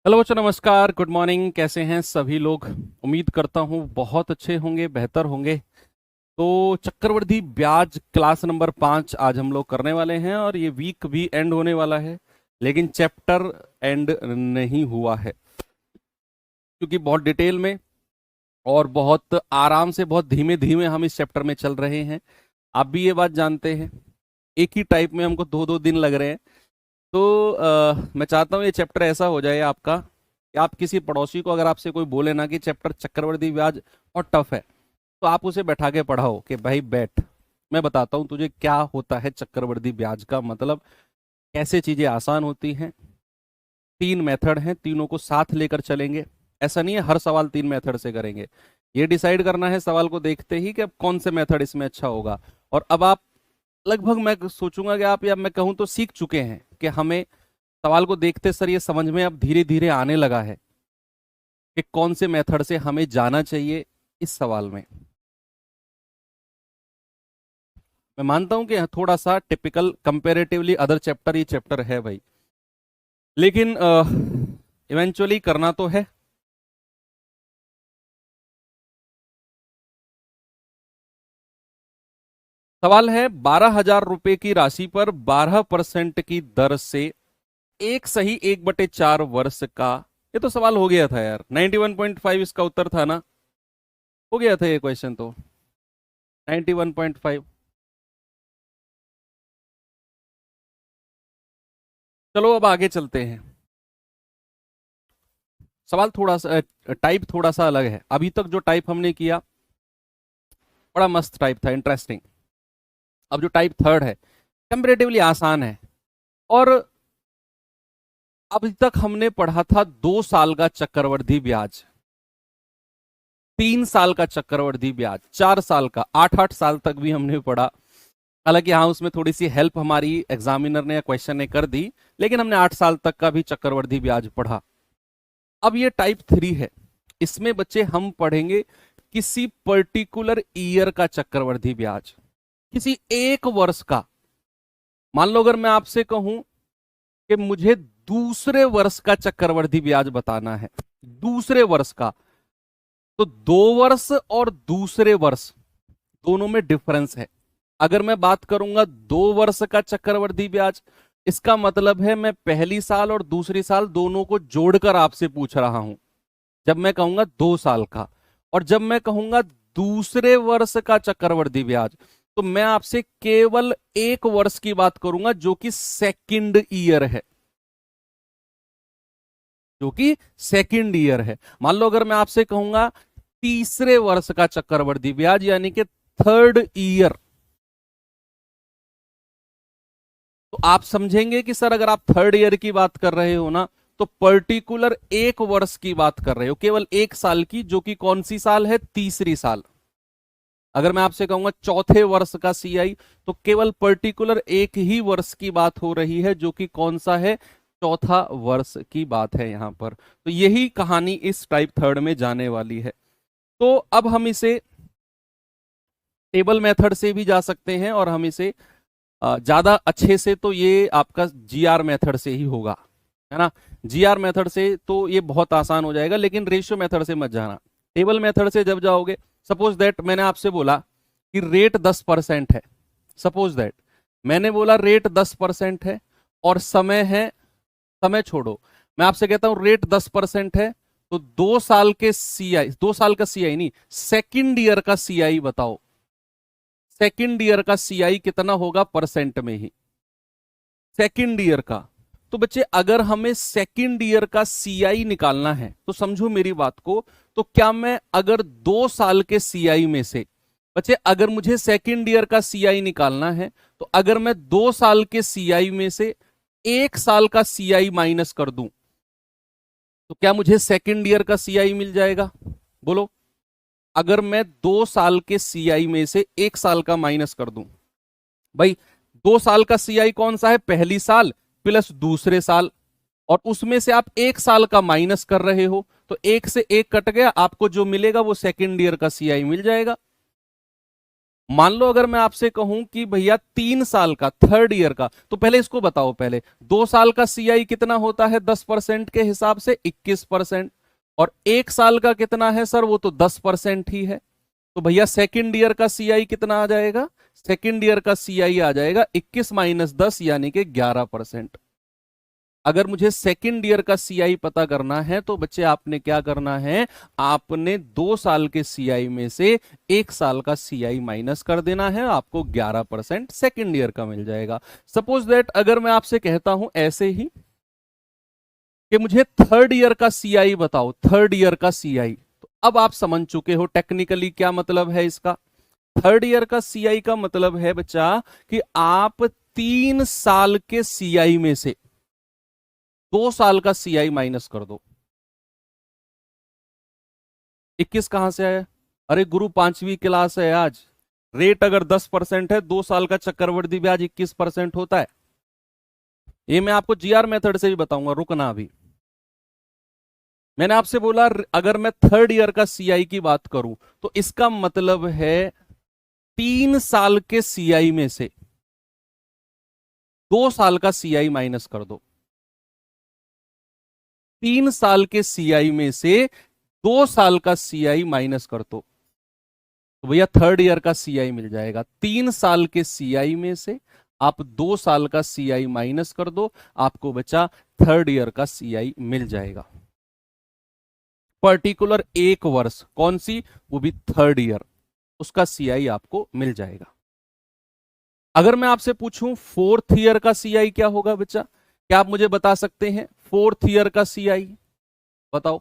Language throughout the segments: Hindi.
हेलो बच्चों, नमस्कार, गुड मॉर्निंग। कैसे हैं सभी लोग? उम्मीद करता हूँ बहुत अच्छे होंगे, बेहतर होंगे। तो चक्रवृद्धि ब्याज क्लास नंबर 5 आज हम लोग करने वाले हैं और ये वीक भी एंड होने वाला है, लेकिन चैप्टर एंड नहीं हुआ है क्योंकि बहुत डिटेल में और बहुत आराम से, बहुत धीमे धीमे हम इस चैप्टर में चल रहे हैं। आप भी ये बात जानते हैं, एक ही टाइप में हमको दो दो दिन लग रहे हैं। तो मैं चाहता हूँ ये चैप्टर ऐसा हो जाए आपका कि आप किसी पड़ोसी को, अगर आपसे कोई बोले ना कि चैप्टर चक्रवृद्धि ब्याज और टफ है, तो आप उसे बैठा के पढ़ाओ कि भाई बैठ, मैं बताता हूँ तुझे क्या होता है चक्रवृद्धि ब्याज का मतलब, कैसे चीजें आसान होती हैं। तीन मेथड हैं, तीनों को साथ लेकर चलेंगे। ऐसा नहीं है हर सवाल तीन मेथड से करेंगे, ये डिसाइड करना है सवाल को देखते ही कि अब कौन से मेथड इसमें अच्छा होगा। और अब आप लगभग, मैं सोचूंगा कि आप, या मैं कहूं तो सीख चुके हैं कि हमें सवाल को देखते सर ये समझ में अब धीरे धीरे आने लगा है कि कौन से मेथड से हमें जाना चाहिए इस सवाल में। मैं मानता हूं कि थोड़ा सा टिपिकल कंपैरेटिवली अदर चैप्टर ये चैप्टर है भाई, लेकिन इवेंचुअली करना तो है। सवाल है, 12,000 रुपए की राशि पर 12% की दर से एक सही 1/4 वर्ष का, ये तो सवाल हो गया था यार, 91.5 इसका उत्तर था ना, हो गया था ये क्वेश्चन तो, 91.5। चलो अब आगे चलते हैं। सवाल थोड़ा सा, टाइप थोड़ा सा अलग है। अभी तक जो टाइप हमने किया बड़ा मस्त टाइप था, इंटरेस्टिंग। अब जो टाइप थर्ड है कंपेरेटिवली आसान है। और अभी तक हमने पढ़ा था 2 साल का चक्रवृद्धि ब्याज, 3 साल का चक्रवृद्धि ब्याज, 4 साल का, 8-8 साल तक भी हमने पढ़ा। हालांकि हाँ, उसमें थोड़ी सी हेल्प हमारी एग्जामिनर ने या क्वेश्चन ने कर दी, लेकिन हमने 8 साल तक का भी चक्रवृद्धि ब्याज पढ़ा। अब ये टाइप 3 है, इसमें बच्चे हम पढ़ेंगे किसी पर्टिकुलर ईयर का चक्रवृद्धि ब्याज, किसी एक वर्ष का। मान लो अगर मैं आपसे कहूं कि मुझे दूसरे वर्ष का चक्रवृद्धि ब्याज बताना है, दूसरे वर्ष का, तो 2 वर्ष और दूसरे वर्ष दोनों में डिफरेंस है। अगर मैं बात करूंगा 2 वर्ष का चक्रवृद्धि ब्याज, इसका मतलब है मैं पहली साल और दूसरी साल दोनों को जोड़कर आपसे पूछ रहा हूं जब मैं कहूंगा 2 साल का। और जब मैं कहूंगा दूसरे वर्ष का चक्रवृद्धि ब्याज, तो मैं आपसे केवल एक वर्ष की बात करूंगा जो कि सेकंड ईयर है, जो कि सेकंड ईयर है। मान लो अगर मैं आपसे कहूंगा तीसरे वर्ष का चक्रवृद्धि ब्याज, यानी कि थर्ड ईयर, तो आप समझेंगे कि सर अगर आप थर्ड ईयर की बात कर रहे हो ना, तो पर्टिकुलर एक वर्ष की बात कर रहे हो, केवल एक साल की, जो कि कौन सी साल है? तीसरी साल। अगर मैं आपसे कहूंगा चौथे वर्ष का सीआई, तो केवल पर्टिकुलर एक ही वर्ष की बात हो रही है, जो कि कौन सा है? चौथा वर्ष की बात है यहां पर। तो यही कहानी इस टाइप थर्ड में जाने वाली है। तो अब हम इसे टेबल मेथड से भी जा सकते हैं, और हम इसे ज्यादा अच्छे से तो ये आपका जीआर मेथड से ही होगा, है ना। जीआर मेथड से तो ये बहुत आसान हो जाएगा, लेकिन रेशियो मेथड से मत जाना। टेबल मेथड से जब जाओगे, सपोज दैट मैंने आपसे बोला कि रेट 10% है, सपोज दैट मैंने बोला रेट 10% है और समय है, समय छोड़ो, मैं आपसे कहता हूं रेट 10% है, तो 2 साल के सीआई, 2 साल का सीआई नहीं, सेकंड ईयर का सीआई बताओ। सेकंड ईयर का सीआई कितना होगा परसेंट में ही? सेकंड ईयर का। तो बच्चे अगर हमें सेकंड ईयर का सीआई निकालना है, तो समझो मेरी बात को, तो क्या मैं अगर 2 साल के सीआई में से, बच्चे अगर मुझे सेकंड ईयर का सीआई निकालना है, तो अगर मैं 2 साल के सीआई में से 1 साल का सीआई माइनस कर दूं, तो क्या मुझे सेकंड ईयर का सीआई मिल जाएगा? बोलो। अगर मैं 2 साल के सीआई में से 1 साल का माइनस कर दूं, भाई 2 साल का सीआई कौन सा है? पहली साल प्लस दूसरे साल, और उसमें से आप 1 साल का माइनस कर रहे हो, तो एक से एक कट गया, आपको जो मिलेगा वो सेकेंड ईयर का सीआई मिल जाएगा। मान लो अगर मैं आपसे कहूं कि भैया 3 साल का थर्ड ईयर का, तो पहले इसको बताओ, पहले 2 साल का सीआई कितना होता है 10% के हिसाब से 21%, और 1 साल का कितना है सर, वो तो 10% ही है। तो भैया सेकेंड ईयर का सीआई कितना आ जाएगा, सेकेंड ईयर का सीआई आ जाएगा 21 माइनस 10 यानी कि 11%। अगर मुझे सेकेंड ईयर का सीआई पता करना है तो बच्चे आपने क्या करना है, आपने 2 साल के सीआई में से 1 साल का सीआई माइनस कर देना है, आपको 11% सेकेंड ईयर का मिल जाएगा। सपोज दैट अगर मैं आपसे कहता हूं ऐसे ही कि मुझे थर्ड ईयर का सीआई बताओ, थर्ड ईयर का सीआई, तो अब आप समझ चुके हो टेक्निकली क्या मतलब है इसका। थर्ड ईयर का सीआई का मतलब है बच्चा कि आप 3 साल के सीआई में से 2 साल का सीआई माइनस कर दो। 21 कहां से आया, अरे गुरु 5वीं क्लास है आज। रेट अगर 10% है, 2 साल का चक्रवृद्धि ब्याज 21% होता है। ये मैं आपको जीआर मेथड से भी बताऊंगा, रुकना अभी। मैंने आपसे बोला अगर मैं थर्ड ईयर का सीआई की बात करूं तो इसका मतलब है 3 साल के सीआई में से 2 साल का सीआई माइनस कर दो। 3 साल के सीआई में से 2 साल का सीआई माइनस कर दो, तो भैया थर्ड ईयर का सीआई मिल जाएगा। 3 साल के सीआई में से आप 2 साल का सीआई माइनस कर दो, आपको बचा थर्ड ईयर का सीआई मिल जाएगा। पर्टिकुलर 1 वर्ष, कौन सी, वो भी थर्ड ईयर, उसका सीआई आपको मिल जाएगा। अगर मैं आपसे पूछूं फोर्थ ईयर का सीआई क्या होगा बच्चा, क्या आप मुझे बता सकते हैं फोर्थ ईयर का सीआई, बताओ।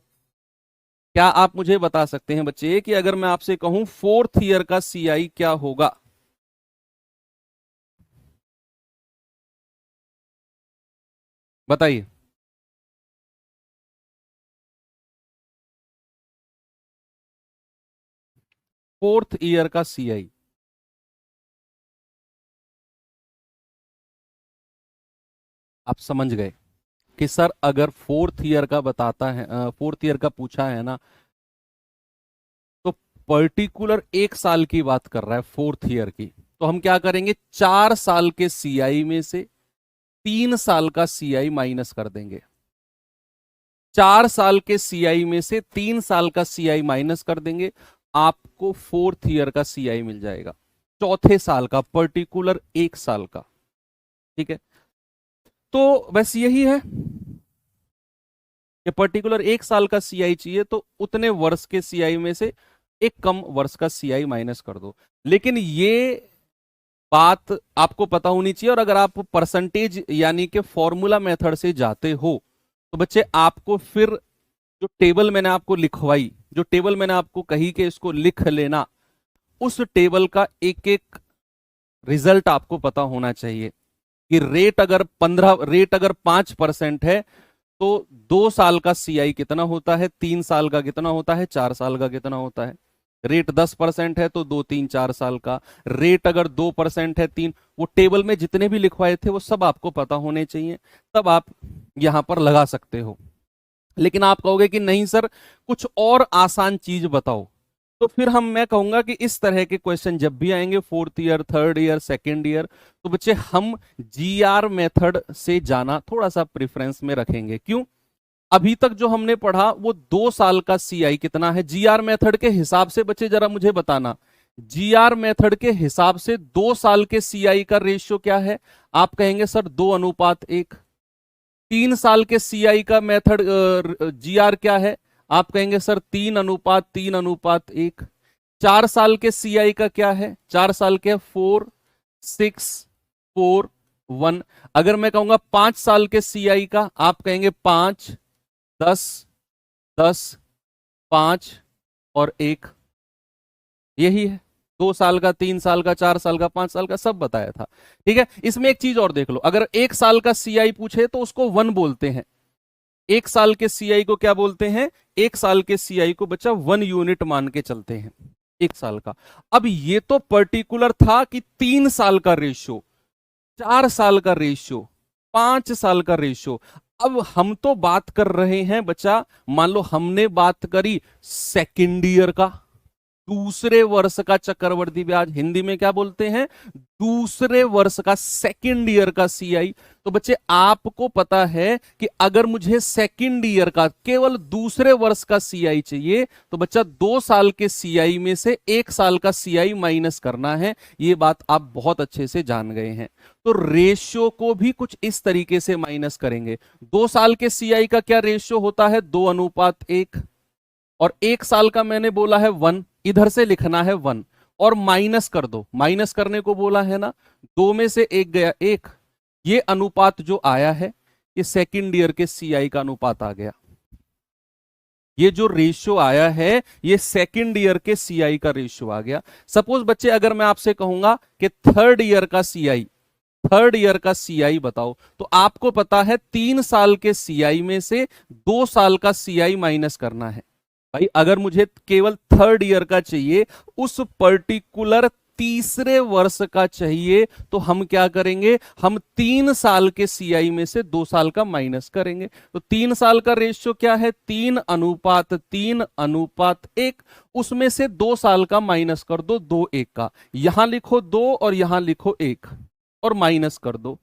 क्या आप मुझे बता सकते हैं बच्चे कि अगर मैं आपसे कहूं फोर्थ ईयर का सीआई क्या होगा, बताइए। फोर्थ ईयर का सीआई, आप समझ गए कि सर अगर फोर्थ ईयर का बताता है, फोर्थ ईयर का पूछा है ना, तो पर्टिकुलर 1 साल की बात कर रहा है फोर्थ ईयर की, तो हम क्या करेंगे 4 साल के सीआई में से 3 साल का सीआई माइनस कर देंगे। 4 साल के सीआई में से 3 साल का सीआई माइनस कर देंगे, आपको फोर्थ ईयर का सीआई मिल जाएगा, चौथे साल का, पर्टिकुलर 1 साल का। ठीक है, तो बस यही है कि पर्टिकुलर 1 साल का सीआई चाहिए तो उतने वर्ष के सीआई में से एक कम वर्ष का सीआई माइनस कर दो। लेकिन ये बात आपको पता होनी चाहिए, और अगर आप परसेंटेज यानी कि फॉर्मूला मेथड से जाते हो तो बच्चे आपको फिर जो टेबल मैंने आपको लिखवाई, जो टेबल मैंने आपको कही कि इसको लिख लेना, उस टेबल का एक एक रिजल्ट आपको पता होना चाहिए कि रेट अगर 5% है तो 2 साल का सीआई कितना होता है, 3 साल का कितना होता है, 4 साल का कितना होता है। रेट 10% है तो 2 3 4 साल का। रेट अगर 2% है, तीन, वो टेबल में जितने भी लिखवाए थे वो सब आपको पता होने चाहिए, तब आप यहां पर लगा सकते हो। लेकिन आप कहोगे कि नहीं सर कुछ और आसान चीज बताओ, तो फिर मैं कहूंगा कि इस तरह के क्वेश्चन जब भी आएंगे fourth year, third year, second year, तो बच्चे हम जीआर मेथड से जाना थोड़ा सा प्रेफरेंस में रखेंगे। क्यों, अभी तक जो हमने पढ़ा वो 2 साल का सीआई कितना है जीआर मेथड के हिसाब से, बच्चे जरा मुझे बताना, जीआर मेथड के हिसाब से 2 साल के सीआई का रेशियो क्या है। आप कहेंगे सर 2:1। 3 साल के सीआई का मेथड जीआर क्या है, आप कहेंगे सर 3:3:1। 4 साल के सीआई का क्या है, 4 साल के 4:6:4:1। अगर मैं कहूंगा 5 साल के सीआई का, आप कहेंगे 5:10:10:5 और 1। यही है, 2 साल का, 3 साल का, 4 साल का, 5 साल का, सब बताया था। ठीक है, इसमें एक चीज और देख लो, अगर 1 साल का सीआई पूछे तो उसको 1 बोलते हैं। 1 साल के सीआई को क्या बोलते हैं, 1 साल के सीआई को बच्चा 1 यूनिट मान के चलते हैं 1 साल का। अब ये तो पर्टिकुलर था कि 3 साल का रेशियो, 4 साल का रेशियो, 5 साल का रेशियो। अब हम तो बात कर रहे हैं बच्चा, मान लो हमने बात करी सेकेंड ईयर का, दूसरे वर्ष का चक्रवृद्धि ब्याज, हिंदी में क्या बोलते हैं, दूसरे वर्ष का, सेकंड ईयर का सीआई। तो बच्चे आपको पता है कि अगर मुझे सेकंड ईयर का, केवल दूसरे वर्ष का सीआई चाहिए, तो बच्चा 2 साल के सीआई में से 1 साल का सीआई माइनस करना है। ये बात आप बहुत अच्छे से जान गए हैं। तो रेशियो को भी कुछ इस तरीके से माइनस करेंगे। 2 साल के सीआई का क्या रेशियो होता है, 2:1, और 1 साल का मैंने बोला है 1, इधर से लिखना है 1 और माइनस कर दो, माइनस करने को बोला है ना, 2 में से 1 गया 1। ये अनुपात जो आया है ये सेकंड ईयर के सीआई का अनुपात आ गया। ये जो रेशियो आया है ये सेकंड ईयर के सीआई का रेशियो आ गया। सपोज बच्चे अगर मैं आपसे कहूंगा कि थर्ड ईयर का सीआई, थर्ड ईयर का सीआई बताओ, तो आपको पता है 3 साल के सीआई में से 2 साल का सीआई माइनस करना है। भाई अगर मुझे केवल थर्ड ईयर का चाहिए, उस पर्टिकुलर तीसरे वर्ष का चाहिए, तो हम क्या करेंगे, हम 3 साल के सीआई में से 2 साल का माइनस करेंगे। तो 3 साल का रेशियो क्या है, 3:1, उसमें से 2 साल का माइनस कर दो 2:1 का। यहां लिखो 2 और यहां लिखो 1 और माइनस कर दो।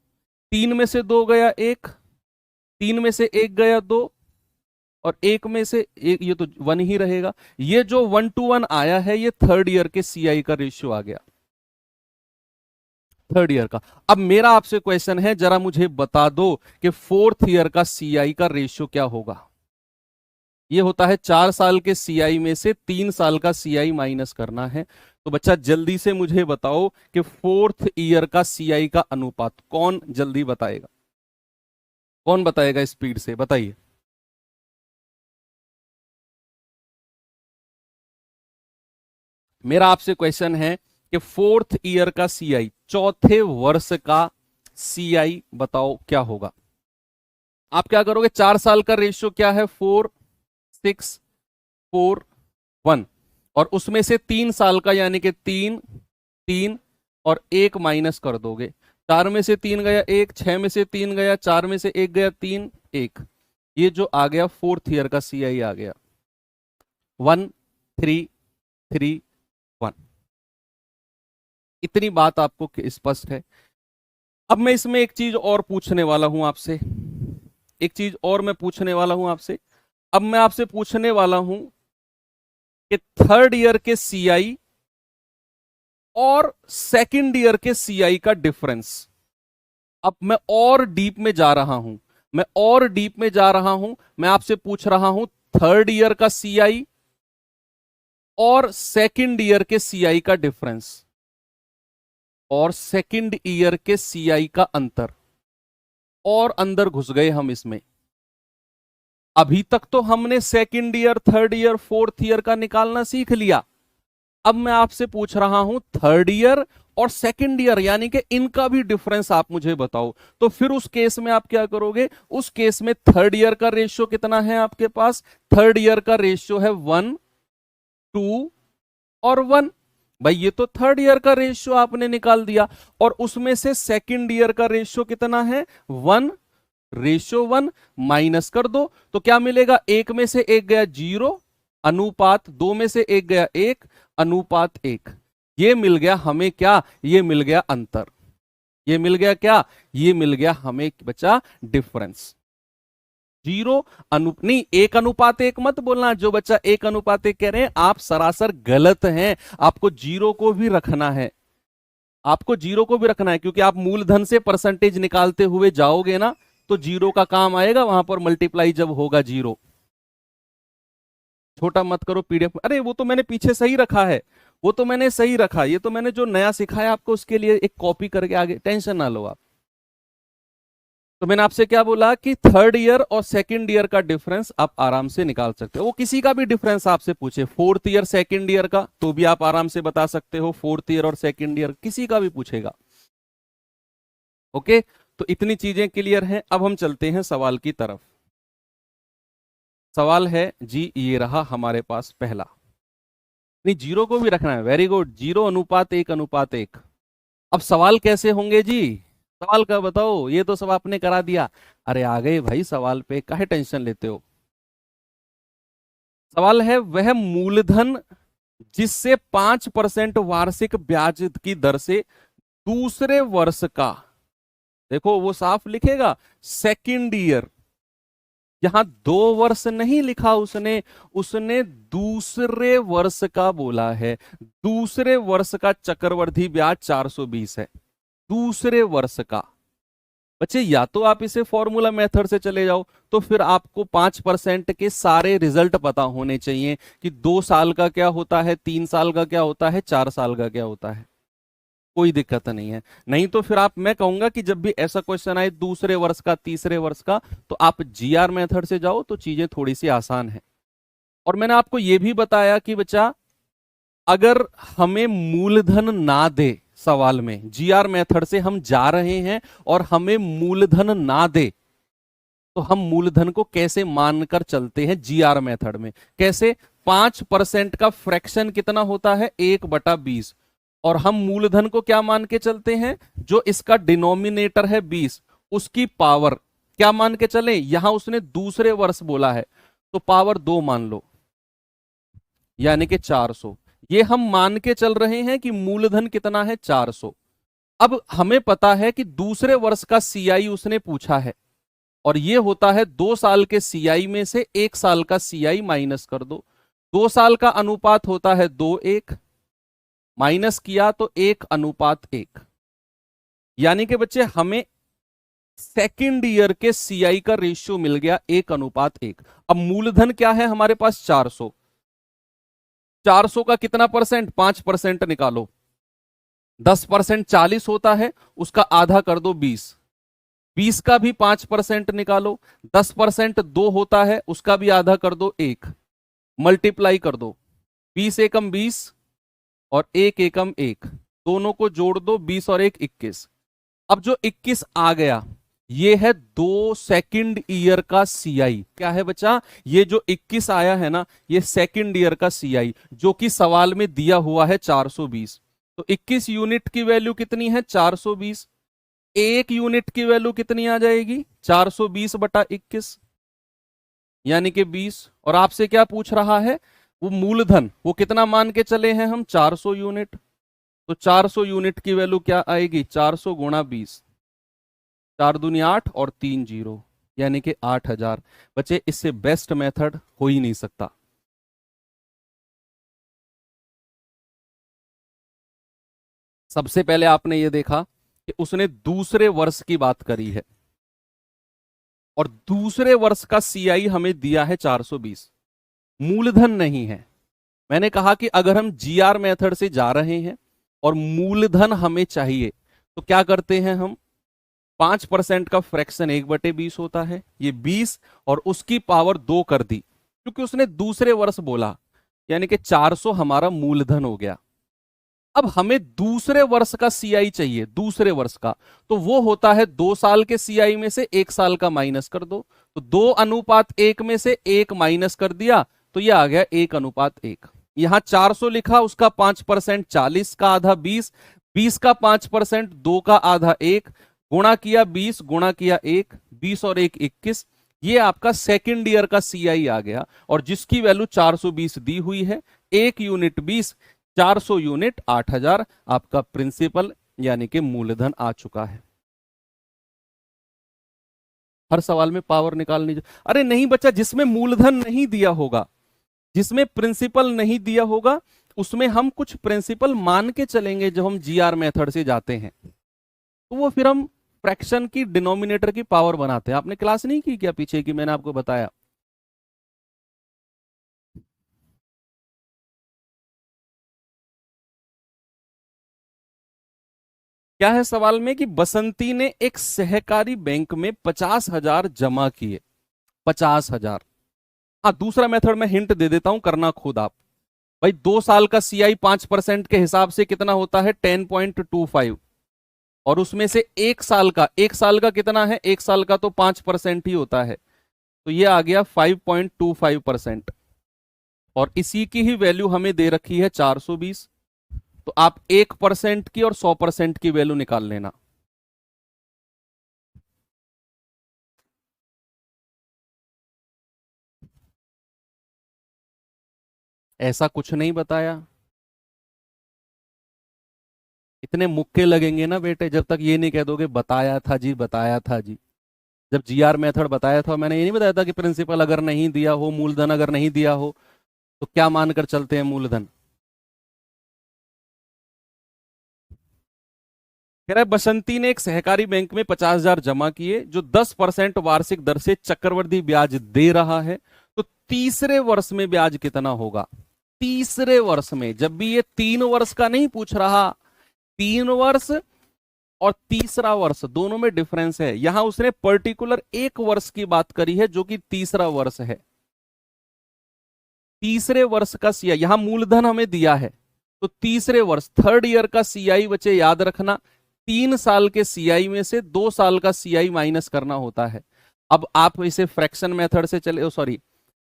3 में से 2 गया 1, 3 में से 1 गया 2 और 1 में से 1, ये तो 1 ही रहेगा। ये जो 1:1 आया है ये थर्ड ईयर के सीआई का रेशियो आ गया, थर्ड ईयर का। अब मेरा आपसे क्वेश्चन है, जरा मुझे बता दो कि फोर्थ ईयर का सीआई का रेशियो क्या होगा। ये होता है 4 साल के सीआई में से 3 साल का सीआई माइनस करना है। तो बच्चा जल्दी से मुझे बताओ कि फोर्थ ईयर का सीआई का अनुपात, कौन जल्दी बताएगा, कौन बताएगा, स्पीड से बताइए। मेरा आपसे क्वेश्चन है कि फोर्थ ईयर का सीआई, चौथे वर्ष का सीआई बताओ क्या होगा। आप क्या करोगे, 4 साल का रेशियो क्या है, 4, 6, 4, 1, और उसमें से 3 साल का यानी कि 3, 3 और 1 माइनस कर दोगे। 4 में से 3 गया 1, 6 में से 3 गया, 4 में से 1 गया 3, 1। ये जो आ गया फोर्थ ईयर का सीआई आ गया 1, 3, 3, 1। इतनी बात आपको स्पष्ट है। अब मैं इसमें एक चीज और पूछने वाला हूं आपसे, एक चीज और मैं पूछने वाला हूं आपसे। अब मैं आपसे पूछने वाला हूं कि थर्ड ईयर के सीआई और सेकंड ईयर के सीआई का डिफरेंस। अब मैं और डीप में जा रहा हूं, मैं और डीप में जा रहा हूं। मैं आपसे पूछ रहा हूं थर्ड ईयर का सीआई और सेकंड ईयर के सीआई का डिफरेंस और सेकंड ईयर के सीआई का अंतर। और अंदर घुस गए हम इसमें। अभी तक तो हमने second year, third year, fourth year का निकालना सीख लिया। अब मैं आपसे पूछ रहा हूं थर्ड ईयर और सेकंड ईयर, यानी कि इनका भी डिफरेंस आप मुझे बताओ। तो फिर उस केस में आप क्या करोगे, उस केस में थर्ड ईयर का रेशियो कितना है आपके पास, थर्ड ईयर का रेशियो है 1, 2 और 1। भाई ये तो थर्ड ईयर का रेशियो आपने निकाल दिया। और उसमें से सेकंड ईयर का रेशियो कितना है, 1, रेशियो 1, माइनस कर दो तो क्या मिलेगा, 1 में से 1 गया 0, अनुपात 2 में से 1 गया 1, अनुपात 1। ये मिल गया हमें क्या, ये मिल गया अंतर। ये मिल गया क्या, ये मिल गया हमें बचा डिफरेंस। 0 नहीं, 1:1 मत बोलना। जो बच्चा 1:1 कह रहे हैं आप सरासर गलत हैं। आपको 0 को भी रखना है, आपको 0 को भी रखना है, क्योंकि आप मूलधन से परसेंटेज निकालते हुए जाओगे ना तो 0 का काम आएगा वहां पर, मल्टीप्लाई जब होगा 0। छोटा मत करो पीडीएफ। अरे वो तो मैंने पीछे सही रखा है, वो तो मैंने सही रखा। ये तो मैंने जो नया सिखाया आपको उसके लिए एक कॉपी करके आगे, टेंशन ना लो आप। तो मैंने आपसे क्या बोला कि थर्ड ईयर और सेकंड ईयर का डिफरेंस आप आराम से निकाल सकते हो। वो किसी का भी डिफरेंस आपसे पूछे, फोर्थ ईयर सेकंड ईयर का, तो भी आप आराम से बता सकते हो। फोर्थ ईयर और सेकंड ईयर किसी का भी पूछेगा। ओके, तो इतनी चीजें क्लियर हैं। अब हम चलते हैं सवाल की तरफ। सवाल है जी, ये रहा हमारे पास पहला। नहीं, 0 को भी रखना है, वेरी गुड। 0:1:1। अब सवाल कैसे होंगे जी, सवाल का बताओ। ये तो सब आपने करा दिया। अरे आ गए भाई सवाल पे, काहे टेंशन लेते हो। सवाल है वह मूलधन जिससे 5% वार्षिक ब्याज की दर से दूसरे वर्ष का, देखो वो साफ लिखेगा सेकंड ईयर, यहां 2 वर्ष नहीं लिखा उसने, उसने दूसरे वर्ष का बोला है। दूसरे वर्ष का चक्रवृद्धि ब्याज 420 है, दूसरे वर्ष का। बच्चे या तो आप इसे फॉर्मूला मेथड से चले जाओ, तो फिर आपको 5% के सारे रिजल्ट पता होने चाहिए कि 2 साल का क्या होता है, 3 साल का क्या होता है, 4 साल का क्या होता है। कोई दिक्कत नहीं है। नहीं तो फिर आप, मैं कहूंगा कि जब भी ऐसा क्वेश्चन आए दूसरे वर्ष का, तीसरे वर्ष का, तो आप जीआर मेथड से जाओ तो चीजें थोड़ी सी आसान है। और मैंने आपको यह भी बताया कि बच्चा अगर हमें मूलधन ना दे, सवाल में जीआर मेथड से हम जा रहे हैं और हमें मूलधन ना दे, तो हम मूलधन को कैसे मानकर चलते हैं जीआर मेथड में, कैसे? 5% का फ्रैक्शन कितना होता है, 1/20, और हम मूलधन को क्या मान के चलते हैं, जो इसका डिनोमिनेटर है 20, उसकी पावर क्या मान के चले? यहां उसने दूसरे वर्ष बोला है तो पावर 2 मान लो, यानी कि 400। ये हम मान के चल रहे हैं कि मूलधन कितना है, 400। अब हमें पता है कि दूसरे वर्ष का सीआई उसने पूछा है, और ये होता है 2 साल के सीआई में से 1 साल का सीआई माइनस कर दो। 2 साल का अनुपात होता है 2:1, माइनस किया तो 1:1, यानी कि बच्चे हमें सेकेंड ईयर के सीआई का रेशियो मिल गया 1:1। अब मूलधन क्या है हमारे पास, 400। 400 का कितना परसेंट, 5% निकालो। 10% 40 होता है, उसका आधा कर दो 20। 20 का भी 5% निकालो। 10% 2 होता है, उसका भी आधा कर दो 1। मल्टीप्लाई कर दो, 20 एकम 20 और 1 एकम 1, दोनों को जोड़ दो, 20 और 1 21। अब जो 21 आ गया ये है 2 सेकंड ईयर का सीआई। क्या है बच्चा, ये जो 21 आया है ना, ये सेकंड ईयर का सीआई, जो कि सवाल में दिया हुआ है 420। तो 21 यूनिट की वैल्यू कितनी है, 420। 1 यूनिट की वैल्यू कितनी आ जाएगी, 420/21, यानी कि 20। और आपसे क्या पूछ रहा है, वो मूलधन वो कितना मान के चले हैं हम, 400 यूनिट। तो 400 यूनिट की वैल्यू क्या आएगी, 400 गुणा 20, 4 दूनी 8 और 3 जीरो, यानी कि 8000। बच्चे इससे बेस्ट मेथड हो ही नहीं सकता। सबसे पहले आपने ये देखा कि उसने दूसरे वर्ष की बात करी है, और दूसरे वर्ष का सीआई हमें दिया है 420, मूलधन नहीं है। मैंने कहा कि अगर हम जीआर मेथड से जा रहे हैं और मूलधन हमें चाहिए, तो क्या करते हैं हम, 5% का फ्रैक्शन 1/20 होता है, ये 20 और उसकी पावर 2 कर दी, क्योंकि उसने दूसरे वर्ष बोला, यानी कि 400 हमारा मूलधन हो गया। अब हमें दूसरे वर्ष का सीआई चाहिए, दूसरे वर्ष का, तो वो होता है 2 साल के सीआई में से 1 साल का माइनस कर दो। तो 2:1 में से 1 माइनस कर दिया, तो ये आ गया 1:1। यहां 400 लिखा, उसका 5% 40, का आधा 20, 20 का 5% 2 का आधा 1, गुणा किया 20 गुणा किया 1, 20 और 1 21। ये आपका सेकेंड ईयर का सीआई आ गया, और जिसकी वैल्यू 420 दी हुई है। 1 यूनिट 20, 400 यूनिट 8000, आपका प्रिंसिपल यानी कि मूलधन आ चुका है। हर सवाल में पावर निकालनी, अरे नहीं बच्चा, जिसमें मूलधन नहीं दिया होगा, जिसमें प्रिंसिपल नहीं दिया होगा, उसमें हम कुछ प्रिंसिपल मान के चलेंगे जब हम जीआर मेथड से जाते हैं, तो वो फिर हम फ्रैक्शन की डिनोमिनेटर की पावर बनाते हैं। आपने क्लास नहीं की क्या पीछे की, मैंने आपको बताया। क्या है सवाल में कि बसंती ने एक सहकारी बैंक में 50,000 जमा किए, 50,000। हाँ, दूसरा मेथड मैं हिंट दे देता हूं, करना खुद आप। भाई 2 साल का सीआई 5% के हिसाब से कितना होता है, 10.25, और उसमें से 1 साल का, 1 साल का कितना है, 1 साल का तो 5% ही होता है, तो ये आ गया 5.25%। और इसी की ही वैल्यू हमें दे रखी है 420। तो आप 1% की और 100% की वैल्यू निकाल लेना। ऐसा कुछ नहीं बताया, इतने मुक्के लगेंगे ना बेटे, जब तक ये नहीं कह दोगे बताया था जी, बताया था जी। जब जीआर मेथड बताया था, मैंने ये नहीं बताया था कि प्रिंसिपल अगर नहीं दिया हो, मूलधन अगर नहीं दिया हो तो क्या मानकर चलते हैं मूलधन। कह रहा है बसंती ने एक सहकारी बैंक में 50,000 जमा किए जो 10% वार्षिक दर से चक्रवृद्धि ब्याज दे रहा है, तो तीसरे वर्ष में ब्याज कितना होगा। तीसरे वर्ष में, जब भी ये 3 वर्ष का नहीं पूछ रहा, 3 वर्ष और तीसरा वर्ष दोनों में डिफरेंस है। यहां उसने पर्टिकुलर 1 वर्ष की बात करी है जो कि तीसरा वर्ष है। तीसरे वर्ष का सीआई, यहां मूलधन हमें दिया है, तो तीसरे वर्ष थर्ड ईयर का सीआई बच्चे याद रखना, 3 साल के सीआई में से 2 साल का सीआई माइनस करना होता है। अब आप इसे फ्रैक्शन मेथड से चले, सॉरी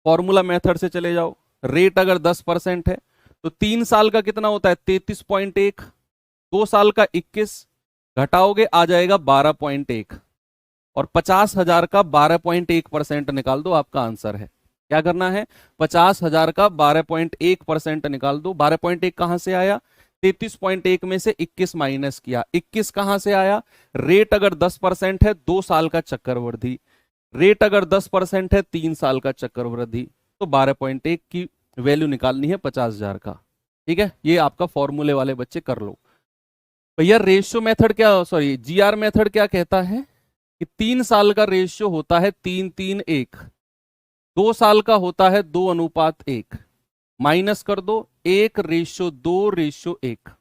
फॉर्मूला मेथड से चले जाओ। रेट अगर 10% है तो 3 साल का कितना होता है 33.1, 2 साल का 21, घटाओगे आ जाएगा 12.1, और 50,000 का 12.1% निकाल दो, आपका आंसर है। क्या करना है, 50,000 का 12.1% निकाल दो। 12.1 कहां से आया, 33.1 में से 21 माइनस किया, 21 कहां से आया, रेट अगर 10% है 2 साल का चक्रवृद्धि, रेट अगर 10% है 3 साल का चक्रवृद्धि, तो 12.1 की वैल्यू निकालनी है 50,000 का। ठीक है, ये आपका फॉर्मूले वाले बच्चे कर लो। भैया रेशियो मेथड क्या, सॉरी जीआर मेथड क्या कहता है कि 3 साल का रेशियो होता है 3:3:1, 2 साल का होता है 2:1, माइनस कर दो 1:2:1।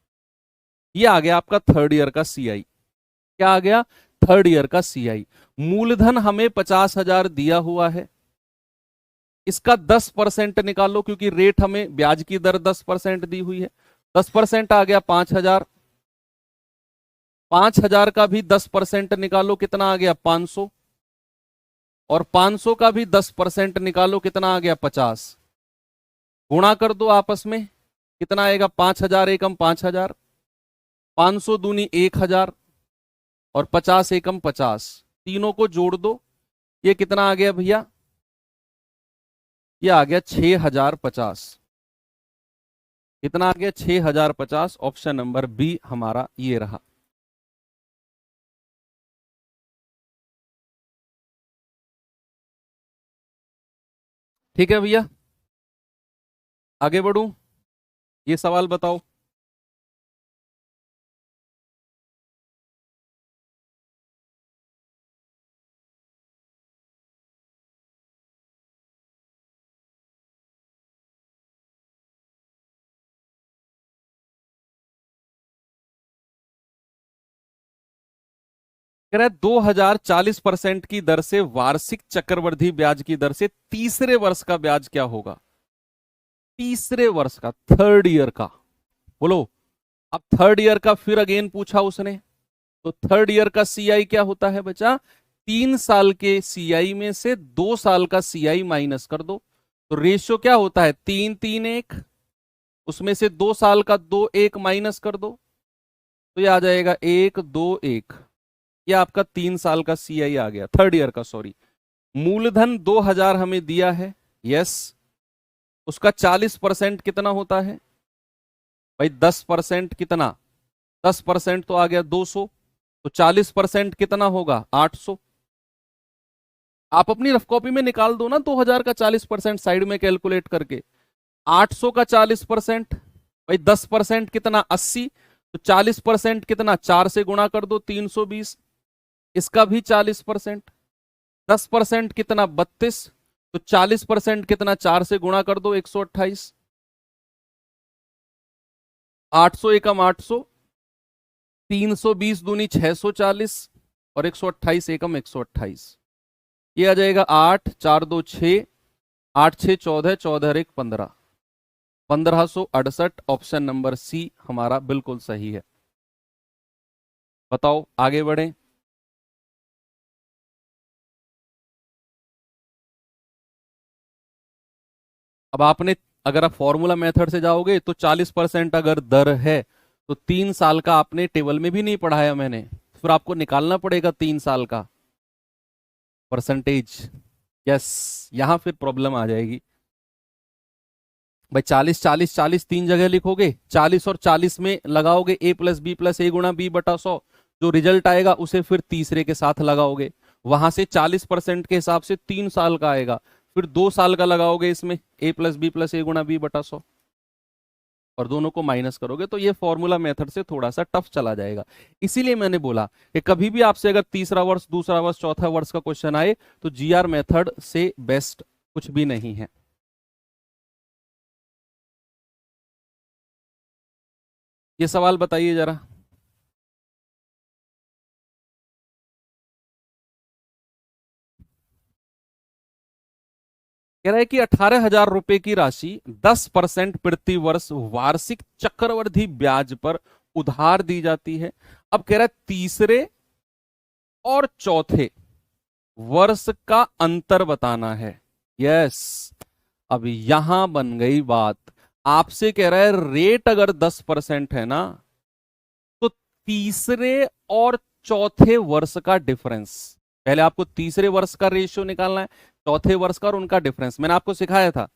ये आ गया आपका थर्ड ईयर का सीआई। क्या आ गया, थर्ड ईयर का सीआई। मूलधन हमें 50,000 दिया हुआ है, इसका 10% निकालो क्योंकि रेट हमें ब्याज की दर 10% दी हुई है। 10% आ गया 5,000, 5,000 का भी 10% निकालो, कितना आ गया 500, और 500 का भी 10% निकालो, कितना आ गया 50। गुणा कर दो आपस में, कितना आएगा 5,000 एकम 5,000, 500 दूनी 1,000, और 50 एकम 50, तीनों को जोड़ दो, ये कितना आ गया भैया, ये आ गया 6,050। कितना आ गया 6,050। ऑप्शन नंबर बी हमारा ये रहा। ठीक है भैया, आगे बढ़ूं, ये सवाल बताओ। कह रहा है 2,040% की दर से वार्षिक चक्रवृद्धि ब्याज की दर से तीसरे वर्ष का ब्याज क्या होगा। तीसरे वर्ष का, थर्ड ईयर का, बोलो। अब थर्ड ईयर का फिर अगेन पूछा उसने, तो थर्ड ईयर का सीआई क्या होता है बच्चा, 3 साल के सीआई में से 2 साल का सीआई माइनस कर दो, तो रेशियो क्या होता है 3:3:1, उसमें से 2 साल का 2:1 माइनस कर दो, तो ये आ जाएगा 1:2:1। ये आपका 3 साल का सीआई आ गया, थर्ड ईयर का, सॉरी। मूलधन 2,000 हमें दिया है, यस, उसका 40% कितना होता है भाई, 10% कितना, 10% तो आ गया 200, तो 40% कितना होगा 800। आप अपनी रफ कॉपी में निकाल दो ना 2,000 का 40% साइड में कैलकुलेट करके। 800 का 40% भाई 10% कितना 80, तो 40% कितना 4 से गुणा कर दो 320, इसका भी 40%। 10% कितना 32, तो 40% कितना 4 से गुणा कर दो 128, 800 एकम 800, 320 दूनी 640, और 128 एकम 128। ये आ जाएगा 8 4 2 6, 8 6 14, 14 1 15, 1568। ऑप्शन नंबर सी हमारा बिल्कुल सही है। बताओ आगे बढ़े। अब आपने, अगर आप फॉर्मूला मेथड से जाओगे तो 40% अगर दर है तो 3 साल का आपने टेबल में भी नहीं पढ़ाया मैंने, फिर आपको निकालना पड़ेगा 3 साल का परसेंटेज। यस, यहां फिर प्रॉब्लम आ जाएगी। भाई 40 40 40 तीन जगह लिखोगे, 40 और 40 में लगाओगे a प्लस बी प्लस ए गुणा बी बटा 100, जो रिजल्ट आएगा उसे फिर तीसरे के साथ लगाओगे, वहां से 40% के हिसाब से 3 साल का आएगा, फिर 2 साल का लगाओगे इसमें a प्लस बी प्लस ए गुणा बी बटा 100, और दोनों को माइनस करोगे तो ये फॉर्मूला मेथड से थोड़ा सा टफ चला जाएगा। इसीलिए मैंने बोला कि कभी भी आपसे अगर तीसरा वर्ष, दूसरा वर्ष, चौथा वर्ष का क्वेश्चन आए तो जीआर मेथड से बेस्ट कुछ भी नहीं है। ये सवाल बताइए जरा। कह रहा है कि 18,000 रुपए की राशि 10% प्रति वर्ष वार्षिक चक्रवृद्धि ब्याज पर उधार दी जाती है। अब कह रहा है तीसरे और चौथे वर्ष का अंतर बताना है। यस, अब यहां बन गई बात। आपसे कह रहा है रेट अगर 10% है ना, तो तीसरे और चौथे वर्ष का डिफरेंस, पहले आपको तीसरे वर्ष का रेशियो निकालना है, चौथे वर्ष का और उनका डिफरेंस मैंने आपको सिखाया था,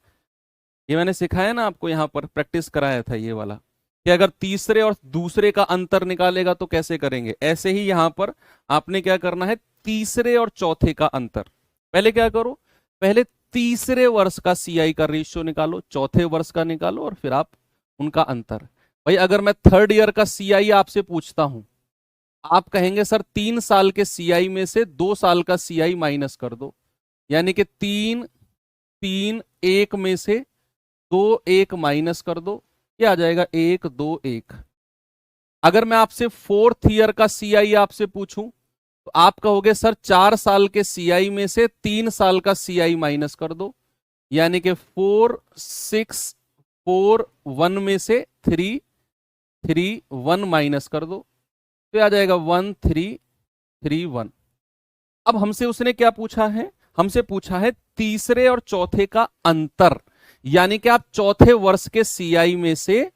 ये मैंने सिखाया ना आपको, यहां पर प्रैक्टिस कराया था ये वाला, कि अगर तीसरे और दूसरे का अंतर निकालेगा तो कैसे करेंगे। ऐसे ही यहां पर आपने क्या करना है, तीसरे और चौथे का अंतर, पहले क्या करो, पहले तीसरे वर्ष का सीआई का रेशियो निकालो, चौथे वर्ष का निकालो, और फिर आप उनका अंतर। भाई अगर मैं थर्ड ईयर का सीआई आपसे पूछता हूं, आप कहेंगे सर 3 साल के सीआई में से 2 साल का सीआई माइनस कर दो, यानी कि 3 3 1 में से 2 1 माइनस कर दो, ये आ जाएगा 1 2 1। अगर मैं आपसे फोर्थ ईयर का सीआई आपसे पूछूं तो आप कहोगे सर 4 साल के सीआई में से 3 साल का सीआई माइनस कर दो, यानी कि 4 6 4 1 में से 3 3 1 माइनस कर दो, तो आ जाएगा 1 3 3 1। अब हमसे उसने क्या पूछा है, हमसे पूछा है तीसरे और चौथे का अंतर, यानी कि आप चौथे वर्ष के सीआई में से,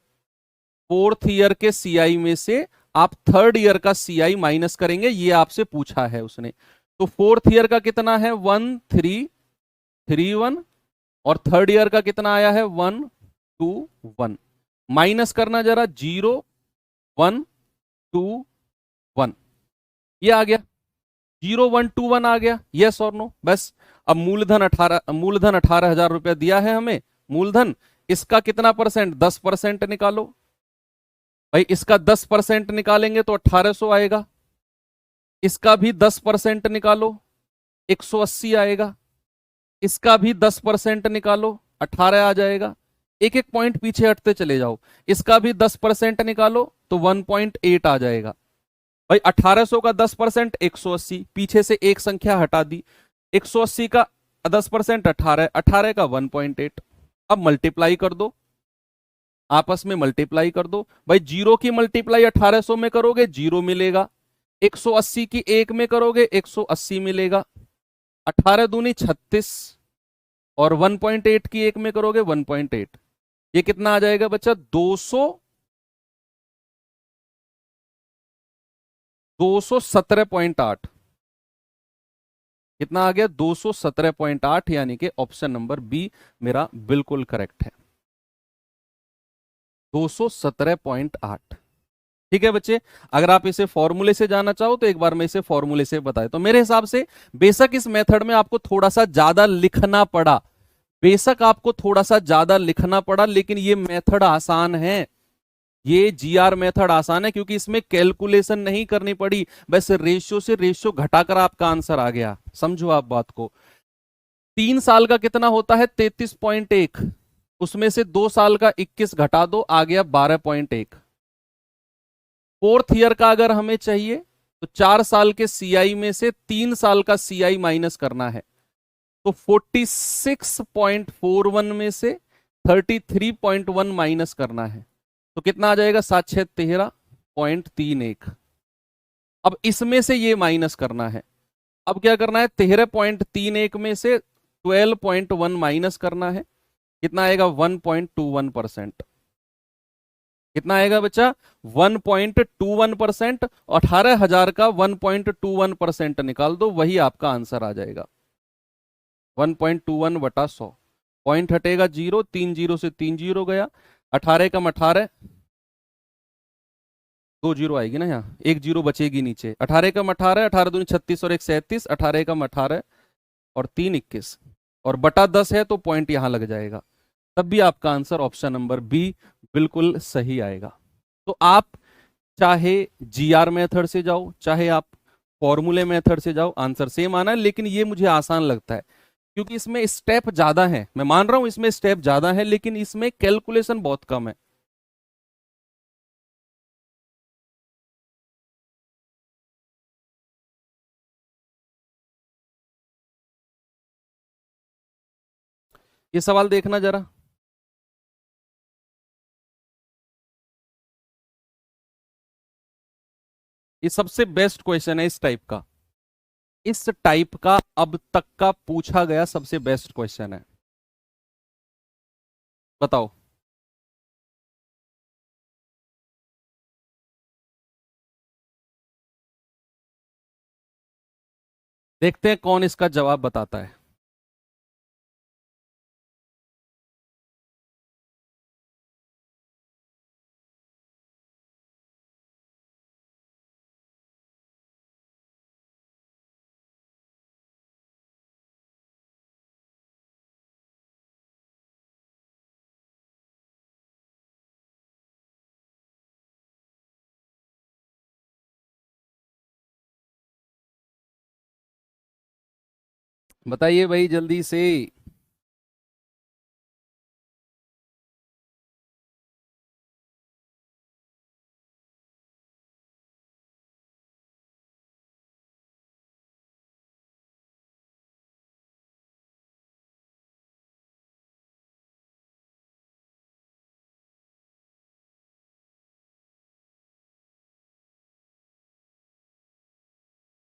फोर्थ ईयर के सीआई में से आप थर्ड ईयर का सीआई माइनस करेंगे, ये आपसे पूछा है उसने। तो फोर्थ ईयर का कितना है 1 3 3 1, और थर्ड ईयर का कितना आया है 1 2 1। माइनस करना जरा, 0 1 2 1, ये आ गया 0 1 2 1 आ गया, यस और नो, बस। अब मूलधन 18,000 रुपया दिया है हमें मूलधन, इसका कितना परसेंट, 10% निकालो। भाई इसका 10% निकालेंगे तो 1800 आएगा, इसका भी 10% निकालो 180 आएगा, इसका भी 10% निकालो 18 आ जाएगा। एक एक पॉइंट पीछे हटते चले जाओ, इसका भी 10% निकालो तो 1.8 आ जाएगा। भाई 1800 का 10% 180, पीछे से एक संख्या हटा दी, 180 का 10% 18, 18 का 1.8। अब मल्टीप्लाई कर दो, आपस में मल्टीप्लाई कर दो। भाई 0 की मल्टीप्लाई 1800 में करोगे 0 मिलेगा, 180 की 1 में करोगे 180 मिलेगा, 18 दूनी 36, और 1.8 की 1 में करोगे 1.8, ये कितना आ जाएगा बच्चा, 217.8। कितना आ गया, 217.8, यानी कि ऑप्शन नंबर बी मेरा बिल्कुल करेक्ट है, 217.8। ठीक है बच्चे, अगर आप इसे फॉर्मूले से जाना चाहो तो एक बार मैं इसे फॉर्मूले से बताए, तो मेरे हिसाब से बेशक इस मेथड में आपको थोड़ा सा ज्यादा लिखना पड़ा, बेशक आपको थोड़ा सा ज्यादा लिखना पड़ा, लेकिन ये मेथड आसान है, ये जीआर मेथड आसान है, क्योंकि इसमें कैलकुलेशन नहीं करनी पड़ी, बस रेशियो से रेशियो घटाकर आपका आंसर आ गया। समझो आप बात को। 3 साल का कितना होता है 33.1, उसमें से 2 साल का 21 घटा दो, आ गया 12.1। फोर्थ ईयर का अगर हमें चाहिए तो 4 साल के सीआई में से 3 साल का सीआई माइनस करना है, तो 46.41 में से 33.1 माइनस करना है, तो कितना आ जाएगा, 7 6 13.31। अब इसमें से ये माइनस करना है, अब क्या करना है, 13.31 में से 12.1 माइनस करना है, कितना आएगा 1.21%। कितना आएगा बच्चा, 1.21%। 18,000 का 1.21% निकाल दो, वही आपका आंसर आ जाएगा, 1.21 बटा 100। पॉइंट हटेगा 0, 3 जीरो से 3 जीरो गया, 18 कम 18, 2 जीरो आएगी ना यहाँ, 1 जीरो बचेगी नीचे, 18 कम 18, 18 दूनी 36 और 1 37, 18 कम 18 और 3 21, और बटा 10 है तो पॉइंट यहां लग जाएगा। तब भी आपका आंसर ऑप्शन नंबर बी बिल्कुल सही आएगा। तो आप चाहे जीआर मेथड से जाओ, चाहे आप फॉर्मूले मेथड से जाओ, आंसर सेम आना है। लेकिन ये मुझे आसान लगता है क्योंकि इसमें स्टेप ज्यादा है। मैं मान रहा हूं इसमें स्टेप ज्यादा है, लेकिन इसमें कैलकुलेशन बहुत कम है। ये सवाल देखना जरा। ये सबसे बेस्ट क्वेश्चन है इस टाइप का। इस टाइप का अब तक का पूछा गया सबसे बेस्ट क्वेश्चन है। बताओ। देखते हैं कौन इसका जवाब बताता है। बताइए भाई जल्दी से।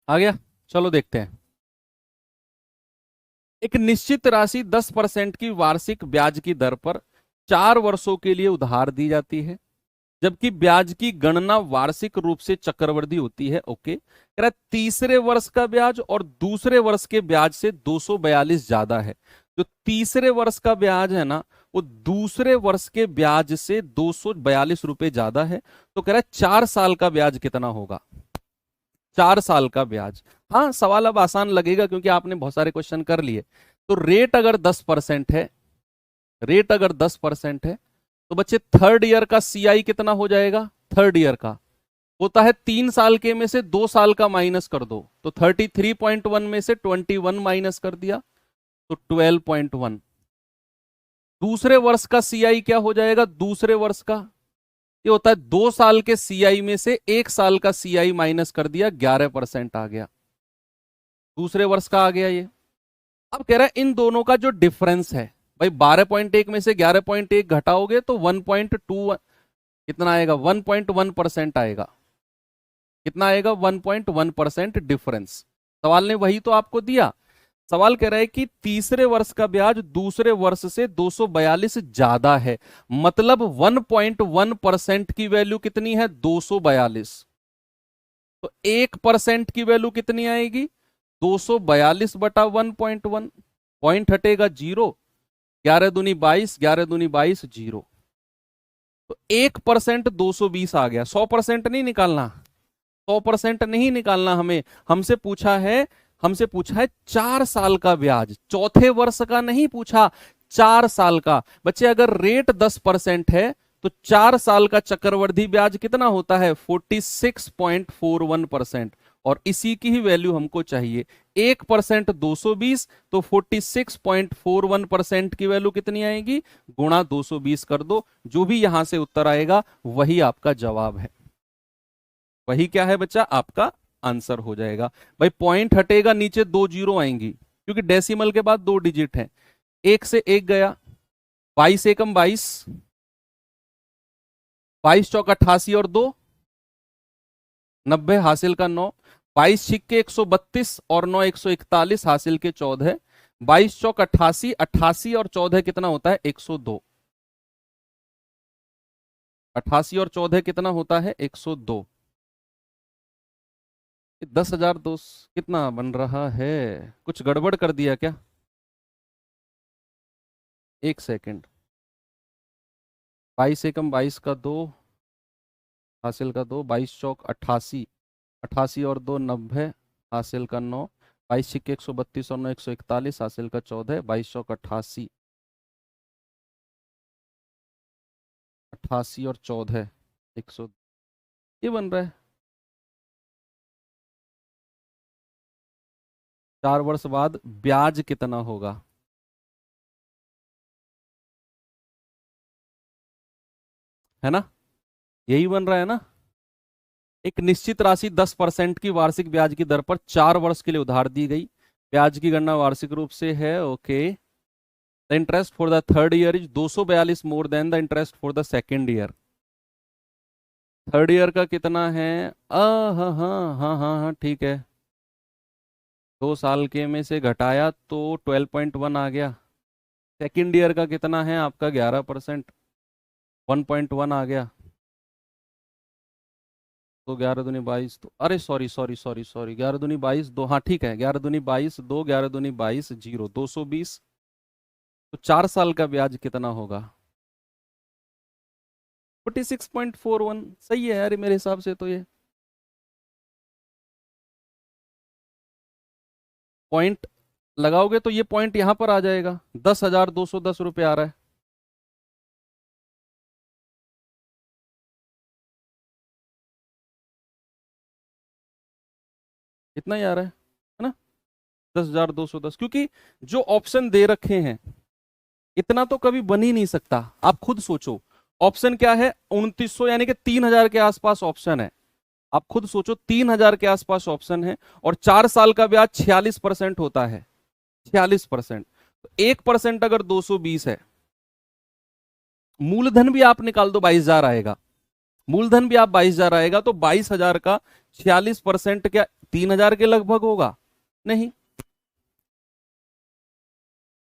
आ गया। चलो देखते हैं। एक निश्चित राशि 10% की वार्षिक ब्याज की दर पर 4 वर्षों के लिए उधार दी जाती है, जबकि ब्याज की गणना वार्षिक रूप से चक्रवृद्धि होती है। ओके, कह रहा है तीसरे वर्ष का ब्याज और दूसरे वर्ष के ब्याज से 242 ज्यादा है। जो तीसरे वर्ष का ब्याज है ना, वो दूसरे वर्ष के ब्याज से 242 रुपए ज्यादा है। तो कह रहा है 4 साल का ब्याज कितना होगा। 4 साल का ब्याज। हाँ, सवाल अब आसान लगेगा क्योंकि आपने बहुत सारे क्वेश्चन कर लिए। तो रेट अगर 10% है, रेट अगर 10% है, तो बच्चे थर्ड ईयर का सीआई कितना हो जाएगा। थर्ड ईयर का होता है 3 साल के में से 2 साल का माइनस कर दो, तो 33.1 में से 21 माइनस कर दिया तो 12.1। दूसरे वर्ष का सीआई क्या हो जाएगा। दूसरे वर्ष का ये होता है 2 साल के सीआई में से 1 साल का सीआई माइनस कर दिया, 11% आ गया। दूसरे वर्ष का आ गया ये। अब कह रहा है इन दोनों का जो डिफरेंस है, भाई 12.1 में से 11.1 घटाओगे तो 1.2 कितना आएगा, 1.1% आएगा। कितना आएगा, 1.1% डिफरेंस। सवाल ने वही तो आपको दिया। सवाल कह रहा है कि तीसरे वर्ष का ब्याज दूसरे वर्ष से 242 ज्यादा है, मतलब 1.1% की वैल्यू कितनी है, 242। तो 1% की वैल्यू कितनी आएगी, 242 बटा 1.1, पॉइंट हटेगा 0, 11 दूनी 22, 11 दूनी 22, 0। तो 1% 220 आ गया। 100% नहीं निकालना, 100% नहीं निकालना हमें। हमसे पूछा है 4 साल का ब्याज, चौथे वर्ष का नहीं पूछा, 4 साल का। बच्चे अगर रेट 10% है तो 4 साल का चक्रवृद्धि ब्याज कितना होता है, 46.41%। और इसी की ही वैल्यू हमको चाहिए। 1% 220, तो 46.41% की वैल्यू कितनी आएगी, गुणा 220 कर दो। जो भी यहां से उत्तर आएगा वही आपका जवाब है, वही क्या है बच्चा, आपका आंसर हो जाएगा। भाई पॉइंट हटेगा, नीचे 2 जीरो आएंगी क्योंकि डेसिमल के बाद 2 डिजिट है। 1 से 1 गया, 22 एकम 22, 22 चौक 88 और 2 90, हासिल का 9, 22 छिक्के 132 और 9 141, हासिल के 14, 22 चौक 88, 88 और 14 कितना होता है, 102। 88 और 14 कितना होता है, 102। 10,000 दोस्त कितना बन रहा है, कुछ गड़बड़ कर दिया क्या। एक सेकंड, 22 एकम 22 का 2, हासिल का 2, 22 चौक 88, 88 और 2 90, हासिल का 9, 22 छिक्के 132 और 9 141, हासिल का 14, 22 चौक 88, 88 और 14 100, ये बन रहा है। 4 वर्ष बाद ब्याज कितना होगा? है ना, यही बन रहा है ना। एक निश्चित राशि 10% की वार्षिक ब्याज की दर पर 4 वर्ष के लिए उधार दी गई। ब्याज की गणना वार्षिक रूप से है। Okay, the interest for the third year is 242 more than the interest for the second year. Third year का कितना है? हाँ हाँ हाँ हाँ हाँ, ठीक है। 2 साल के में से घटाया तो 12.1 आ गया। सेकेंड ईयर का कितना है आपका? 11%, 1.1 आ गया। तो 11 दूनी 22, तो अरे सॉरी सॉरी सॉरी सॉरी, 11 दूनी 22 2, हाँ ठीक है, 11 दूनी 22 2, 11 दूनी 22 0, 220। तो 4 साल का ब्याज कितना होगा? 46.41। सही है यार मेरे हिसाब से तो ये पॉइंट लगाओगे तो ये पॉइंट यहां पर आ जाएगा। 10,210 रुपये आ रहा है। इतना ही आ रहा है ना, 10,210, क्योंकि जो ऑप्शन दे रखे हैं इतना तो कभी बन ही नहीं सकता। आप खुद सोचो, ऑप्शन क्या है? 2900, यानी कि 3,000 के आसपास ऑप्शन है। आप खुद सोचो, 3,000 के आसपास ऑप्शन है और 4 साल का ब्याज 46% होता है। 46%, तो 1% अगर 220 है, मूलधन भी आप निकाल दो 22,000 आएगा। मूलधन भी आप 22,000 आएगा, तो 22,000 का 46% क्या 3,000 के लगभग होगा? नहीं,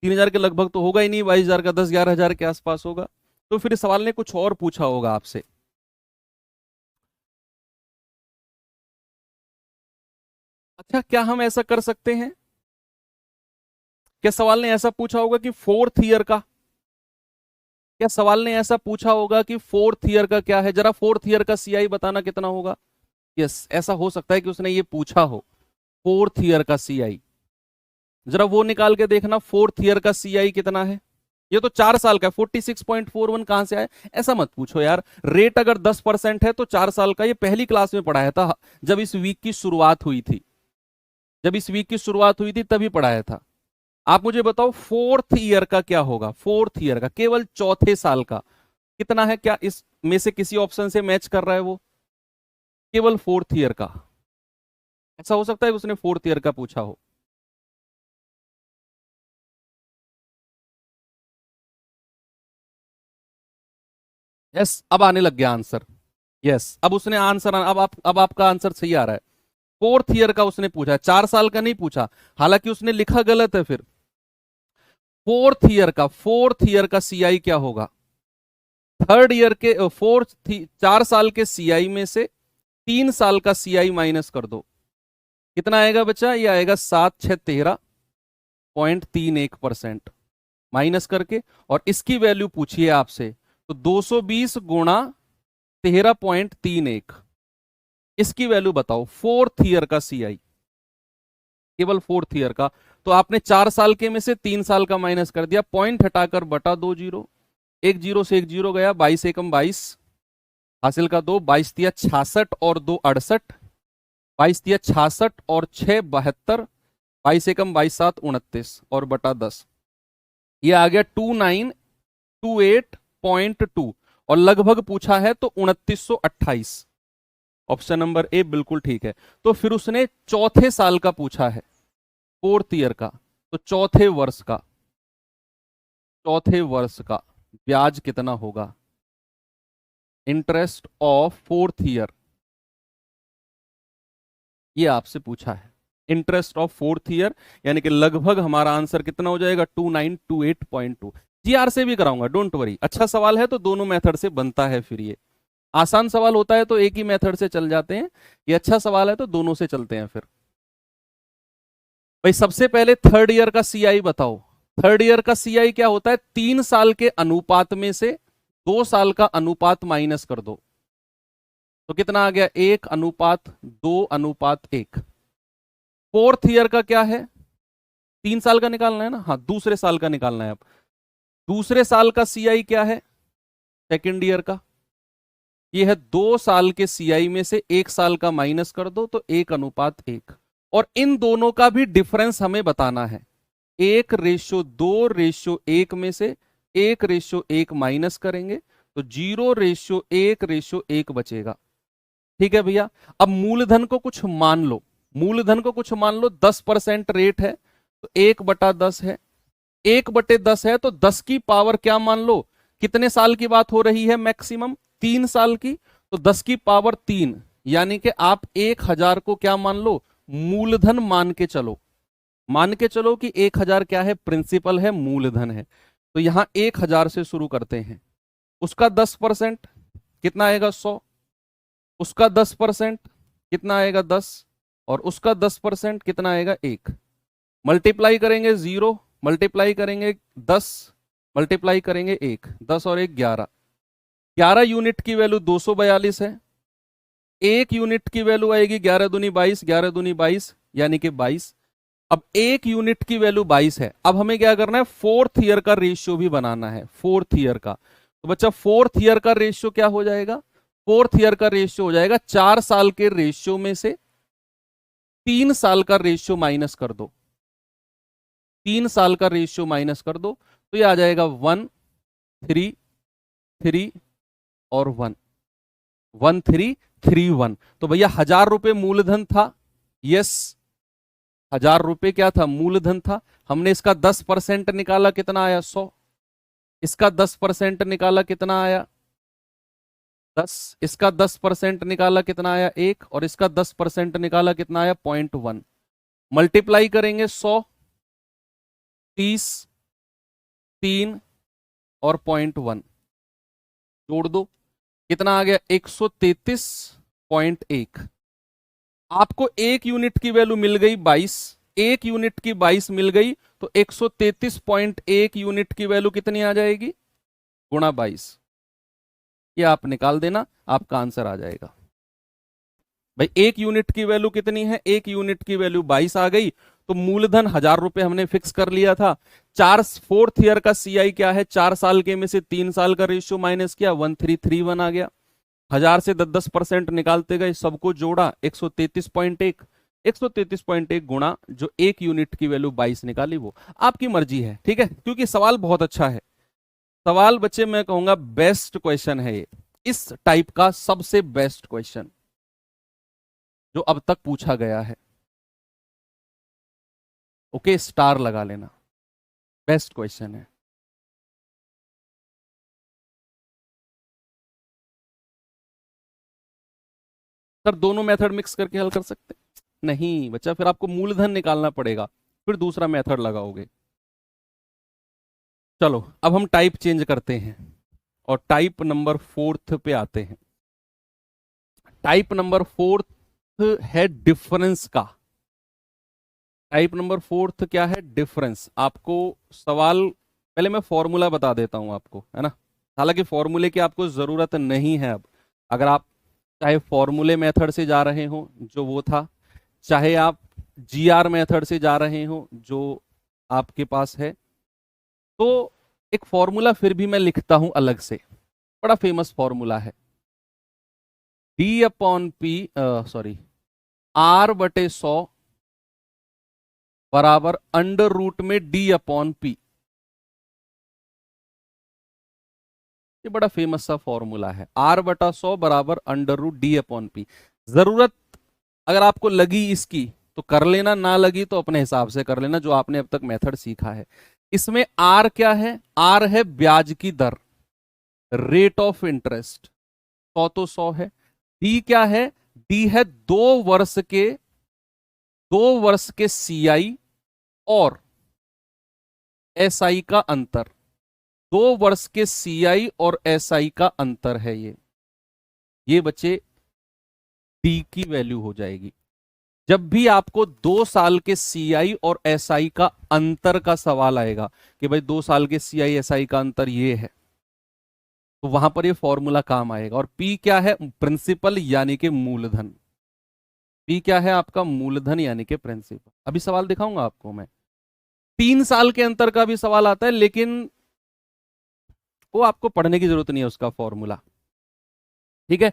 3,000 के लगभग तो होगा ही नहीं। 22,000 का 10-11,000 के आसपास होगा। तो फिर सवाल ने कुछ और पूछा होगा आपसे। अच्छा, क्या हम ऐसा कर सकते हैं? क्या सवाल ने ऐसा पूछा होगा कि फोर्थ ईयर का, क्या सवाल ने ऐसा पूछा होगा कि फोर्थ ईयर का क्या है? जरा फोर्थ ईयर का सीआई बताना कितना होगा। यस, ऐसा हो सकता है कि उसने ये पूछा हो, फोर्थ ईयर का सीआई। जरा वो निकाल के देखना, फोर्थ ईयर का सीआई कितना है। ये तो 4 साल का 46.41 कहां से आया? ऐसा मत पूछो यार। रेट अगर 10% है तो 4 साल का, ये पहली क्लास में पढ़ाया था जब इस वीक की शुरुआत हुई थी। जब इस वीक की शुरुआत हुई थी तभी पढ़ाया था। आप मुझे बताओ फोर्थ ईयर का क्या होगा? फोर्थ ईयर का केवल चौथे साल का कितना है? क्या इस में से किसी ऑप्शन से मैच कर रहा है वो? केवल फोर्थ ईयर का। ऐसा हो सकता है कि उसने फोर्थ ईयर का पूछा हो। यस, अब आने लग गया आंसर। यस, अब उसने आंसर, अब आपका आंसर सही आ रहा है। फोर्थ ईयर का उसने पूछा, 4 साल का नहीं पूछा। हालांकि उसने लिखा गलत है फिर। फोर्थ ईयर का सीआई क्या होगा? थर्ड ईयर के फोर्थ 4 साल के सीआई में से 3 साल का सीआई माइनस कर दो। कितना आएगा बच्चा? ये आएगा 7,613.31%। माइनस करके, और इसकी वैल्यू पूछिए आपसे, तो 220 गुणा 13.31, इसकी वैल्यू बताओ फोर्थ ईयर का सीआई, केवल फोर्थ ईयर का। तो आपने 4 साल के में से 3 साल का माइनस कर दिया, पॉइंट हटाकर बटा 2 जीरो, एक जीरो से एक जीरो गया, 22 एकम 22, हासिल का 2, 22 तिया 66 और 2 68, 22 तिया 66 और 6 72, 22 एकम 22 7 29 और बटा 10। ये आ गया 2928.2, और लगभग पूछा है तो 2928। ऑप्शन नंबर ए बिल्कुल ठीक है। तो फिर उसने चौथे साल का पूछा है, फोर्थ ईयर का, तो चौथे वर्ष का ब्याज कितना होगा? इंटरेस्ट ऑफ फोर्थ ईयर, ये आपसे पूछा है। इंटरेस्ट ऑफ फोर्थ ईयर, यानी कि लगभग हमारा आंसर कितना हो जाएगा? 2928.2। जीआर से भी कराऊंगा, डोंट वरी। अच्छा सवाल है तो दोनों मेथड से बनता है। फिर ये आसान सवाल होता है तो एक ही मेथड से चल जाते हैं, ये अच्छा सवाल है तो दोनों से चलते हैं। फिर भाई सबसे पहले थर्ड ईयर का सीआई बताओ। थर्ड ईयर का सीआई क्या होता है? 3 साल के अनुपात में से 2 साल का अनुपात माइनस कर दो, तो कितना आ गया? 1:2:1। फोर्थ ईयर का क्या है? 3 साल का निकालना है ना, हाँ दूसरे साल का निकालना है। अब दूसरे साल का सीआई क्या है? सेकेंड ईयर का ये है 2 साल के सीआई में से 1 साल का माइनस कर दो, तो 1:1। और इन दोनों का भी डिफरेंस हमें बताना है। 1:2:1 में से 1:1 माइनस करेंगे तो 0:1:1 बचेगा। ठीक है भैया। अब मूलधन को कुछ मान लो, मूलधन को कुछ मान लो 10% रेट है, तो 1/10 है। 1/10 है तो 10 की पावर क्या मान लो? कितने साल की बात हो रही है? मैक्सिमम 3 साल की। तो 10 की पावर 3, यानी कि आप 1000 को क्या मान लो? मूलधन मान के चलो। मान के चलो कि 1000 क्या है? प्रिंसिपल है, मूलधन है। तो यहां 1000 से शुरू करते हैं। उसका 10% कितना आएगा? 100। उसका 10% कितना आएगा? 10। और उसका 10% कितना आएगा? 1। मल्टीप्लाई करेंगे 0, मल्टीप्लाई करेंगे 10, मल्टीप्लाई करेंगे 1, 10 और 1 11। 11 यूनिट की वैल्यू 242 है। 1 यूनिट की वैल्यू आएगी 11 दूनी 22, 11 दूनी 22 यानी कि 22। अब 1 यूनिट की वैल्यू 22 है। अब हमें क्या करना है? फोर्थ ईयर का रेशियो भी बनाना है, फोर्थ ईयर का। तो बच्चा फोर्थ ईयर का रेशियो क्या हो जाएगा? फोर्थ ईयर का रेशियो हो जाएगा 4 साल के रेशियो में से 3 साल का रेशियो माइनस कर दो। 3 साल का रेशियो माइनस कर दो तो ये आ जाएगा 1 3 3 और 1 1 3 3 1। तो भैया 1000 रुपए मूलधन था। यस, 1000 रुपए क्या था? मूलधन था। हमने इसका 10% निकाला, कितना आया? 100। इसका 10% निकाला, कितना आया? 10। इसका 10% निकाला, कितना आया? 1। और इसका 10% निकाला, कितना आया? 0.1। मल्टीप्लाई करेंगे 100, 30, 3 और 0.1 जोड़ दो, कितना आ गया? 133.1। आपको 1 यूनिट की वैल्यू मिल गई 22। 1 यूनिट की 22 मिल गई तो 133.1 यूनिट की वैल्यू कितनी आ जाएगी? गुणा 22। ये आप निकाल देना, आपका आंसर आ जाएगा। भाई 1 यूनिट की वैल्यू कितनी है? 1 यूनिट की वैल्यू 22 आ गई। तो मूलधन 1000 रुपए हमने फिक्स कर लिया था। फोर्थ ईयर का सीआई क्या है? 4 साल के में से 3 साल का रेशियो माइनस किया, 1331 आ गया। 1000 से 10% निकालते गए, सबको जोड़ा 133.1। 133.1 गुणा जो 1 यूनिट की वैल्यू 22 निकाली, वो आपकी मर्जी है। ठीक है, क्योंकि सवाल बहुत अच्छा है। सवाल बच्चे मैं कहूंगा बेस्ट क्वेश्चन है ये, इस टाइप का सबसे बेस्ट क्वेश्चन जो अब तक पूछा गया है। ओके, स्टार लगा लेना, बेस्ट क्वेश्चन है। सर दोनों मेथड मिक्स करके हल कर सकते? नहीं बच्चा, फिर आपको मूलधन निकालना पड़ेगा, फिर दूसरा मेथड लगाओगे। चलो अब हम टाइप चेंज करते हैं और टाइप नंबर 4 पे आते हैं। टाइप नंबर 4 है डिफरेंस का। टाइप नंबर 4 क्या है? डिफरेंस। आपको सवाल, पहले मैं फॉर्मूला बता देता हूं आपको, है ना। हालांकि फॉर्मूले की आपको जरूरत नहीं है अब। अगर आप चाहे फॉर्मूले मेथड से जा रहे हो जो वो था, चाहे आप जीआर मेथड से जा रहे हो जो आपके पास है, तो एक फॉर्मूला फिर भी मैं लिखता हूं अलग से। बड़ा फेमस फॉर्मूला है, D/P, सॉरी, R/100 बराबर अंडर रूट में D/P। ये बड़ा फेमस सा फॉर्मूला है, R/100 बराबर अंडर रूट D/P। जरूरत अगर आपको लगी इसकी तो कर लेना, ना लगी तो अपने हिसाब से कर लेना, जो आपने अब तक मेथड सीखा है। इसमें R क्या है? R है ब्याज की दर, रेट ऑफ इंटरेस्ट। 100 तो 100 है। D क्या है? D है 2 वर्ष के सीआई और एसआई का अंतर। 2 वर्ष के सीआई और एसआई का अंतर है ये बच्चे डी की वैल्यू हो जाएगी। जब भी आपको 2 साल के सीआई और एसआई का अंतर का सवाल आएगा कि भाई 2 साल के सीआई एसआई का अंतर ये है, तो वहां पर ये फॉर्मूला काम आएगा। और पी क्या है? प्रिंसिपल यानी कि मूलधन। पी क्या है आपका? मूलधन यानी कि प्रिंसिपल। अभी सवाल दिखाऊंगा आपको मैं। 3 साल के अंतर का भी सवाल आता है, लेकिन वो आपको पढ़ने की जरूरत नहीं है उसका फॉर्मूला। ठीक है,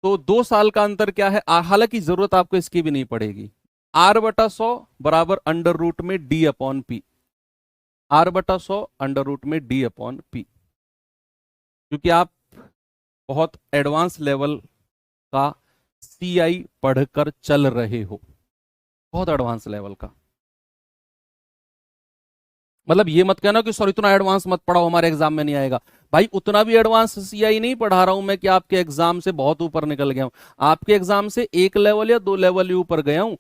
तो 2 साल का अंतर क्या है? हालांकि जरूरत आपको इसकी भी नहीं पड़ेगी। R/100 बराबर अंडर रूट में D upon P. R/100 under root में डी अपॉन पी। क्योंकि आप बहुत एडवांस लेवल का सीआई पढ़कर चल रहे हो, बहुत एडवांस लेवल का। मतलब ये मत कहना कि सर इतना एडवांस मत पढ़ाओ, हमारे एग्जाम में नहीं आएगा। भाई उतना भी एडवांस सीआई नहीं पढ़ा रहा हूं मैं कि आपके एग्जाम से बहुत ऊपर निकल गया हूं। आपके एग्जाम से 1 लेवल या 2 लेवल ही ऊपर गया हूं।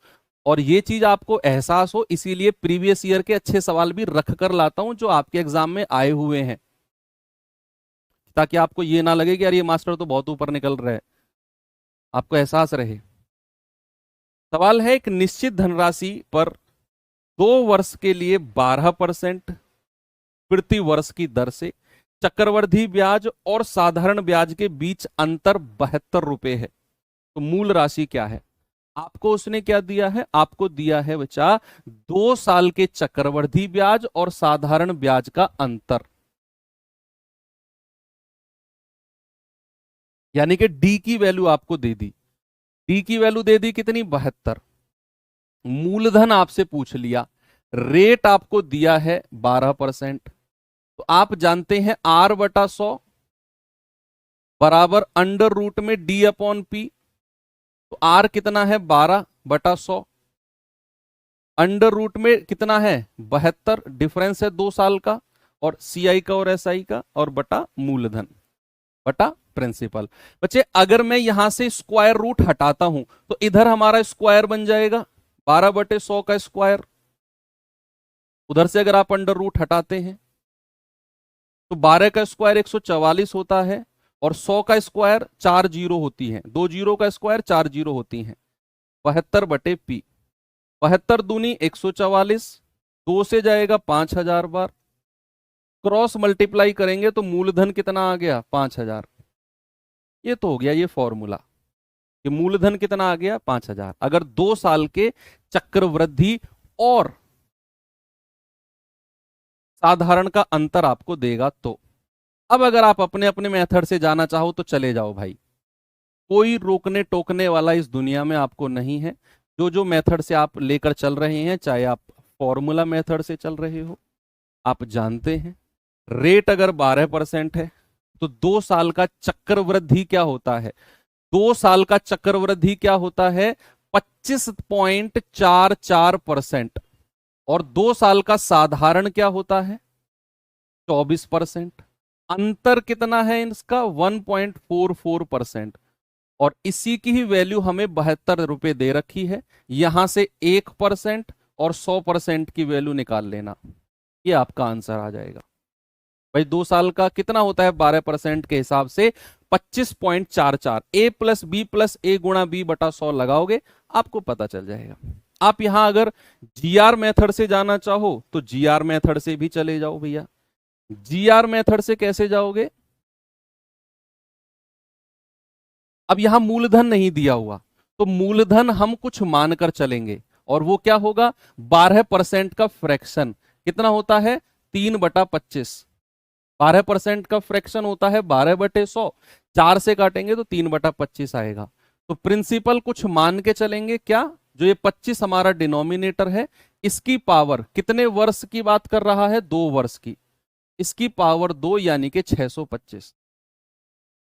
और ये चीज आपको एहसास हो, इसीलिए प्रीवियस ईयर के अच्छे सवाल भी रख कर लाता हूं जो आपके एग्जाम में आए हुए हैं, ताकि आपको ये ना लगे कि यार ये मास्टर तो बहुत ऊपर निकल रहे हैं, आपको एहसास रहे। सवाल है, एक निश्चित धनराशि पर 2 वर्ष के लिए 12% प्रति वर्ष की दर से चक्रवृद्धि ब्याज और साधारण ब्याज के बीच अंतर 72 रुपए है, तो मूल राशि क्या है? आपको उसने क्या दिया है? आपको दिया है बच्चा 2 साल के चक्रवृद्धि ब्याज और साधारण ब्याज का अंतर, यानी कि डी की वैल्यू आपको दे दी। डी की वैल्यू दे दी कितनी? 72। मूलधन आपसे पूछ लिया, रेट आपको दिया है 12%। तो आप जानते हैं R/100 बराबर अंडर रूट में डी अपॉन पी। तो R कितना है? 12/100। अंडर रूट में कितना है? 72। डिफरेंस है 2 साल का, और सीआई का और एसआई का, और बटा मूलधन बटा प्रिंसिपल। बच्चे अगर मैं यहां से स्क्वायर रूट हटाता हूं तो इधर हमारा स्क्वायर बन जाएगा 12/100 का स्क्वायर। उधर से अगर आप अंडर रूट हटाते हैं तो 12 का स्क्वायर 144 होता है, और 100 का स्क्वायर 4 जीरो होती है, 2 जीरो का स्क्वायर 4 जीरो होती है। 72/P। 72 दूनी 144, 2 से जाएगा 5000 बार, क्रॉस मल्टीप्लाई करेंगे तो मूलधन कितना आ गया? 5000। ये तो हो गया ये फॉर्मूला कि मूलधन कितना आ गया? 5000। अगर 2 साल के चक्रवृद्धि और साधारण का अंतर आपको देगा तो। अब अगर आप अपने अपने मेथड से जाना चाहो तो चले जाओ भाई, कोई रोकने टोकने वाला इस दुनिया में आपको नहीं है। जो जो मेथड से आप लेकर चल रहे हैं, चाहे आप फॉर्मूला मेथड से चल रहे हो, आप जानते हैं रेट अगर 12% है तो 2 साल का चक्रवृद्धि क्या होता है? 2 साल का चक्रवृद्धि क्या होता है? 25.44%। और 2 साल का साधारण क्या होता है? 24%। अंतर कितना है इसका? 1.44%। और इसी की ही वैल्यू हमें 72 रुपए दे रखी है। यहां से 1% और 100% की वैल्यू निकाल लेना, ये आपका आंसर आ जाएगा। भाई 2 साल का कितना होता है 12% के हिसाब से? 25.44। ए प्लस बी प्लस ए गुणा बी बटा 100 लगाओगे, आपको पता चल जाएगा। आप यहां अगर जीआर मेथड से जाना चाहो तो जीआर मेथड से भी चले जाओ भैया। जीआर मेथड से कैसे जाओगे? अब यहां मूलधन नहीं दिया हुआ, तो मूलधन हम कुछ मानकर चलेंगे, और वो क्या होगा? 12% का फ्रैक्शन कितना होता है? 3/25। 12% का फ्रैक्शन होता है 12/100। 4 से काटेंगे तो 3/25 आएगा। तो प्रिंसिपल कुछ मान के चलेंगे क्या? जो ये 25 हमारा डिनोमिनेटर है, इसकी पावर कितने वर्ष की बात कर रहा है? 2 वर्ष की। इसकी पावर 2 यानी कि 625।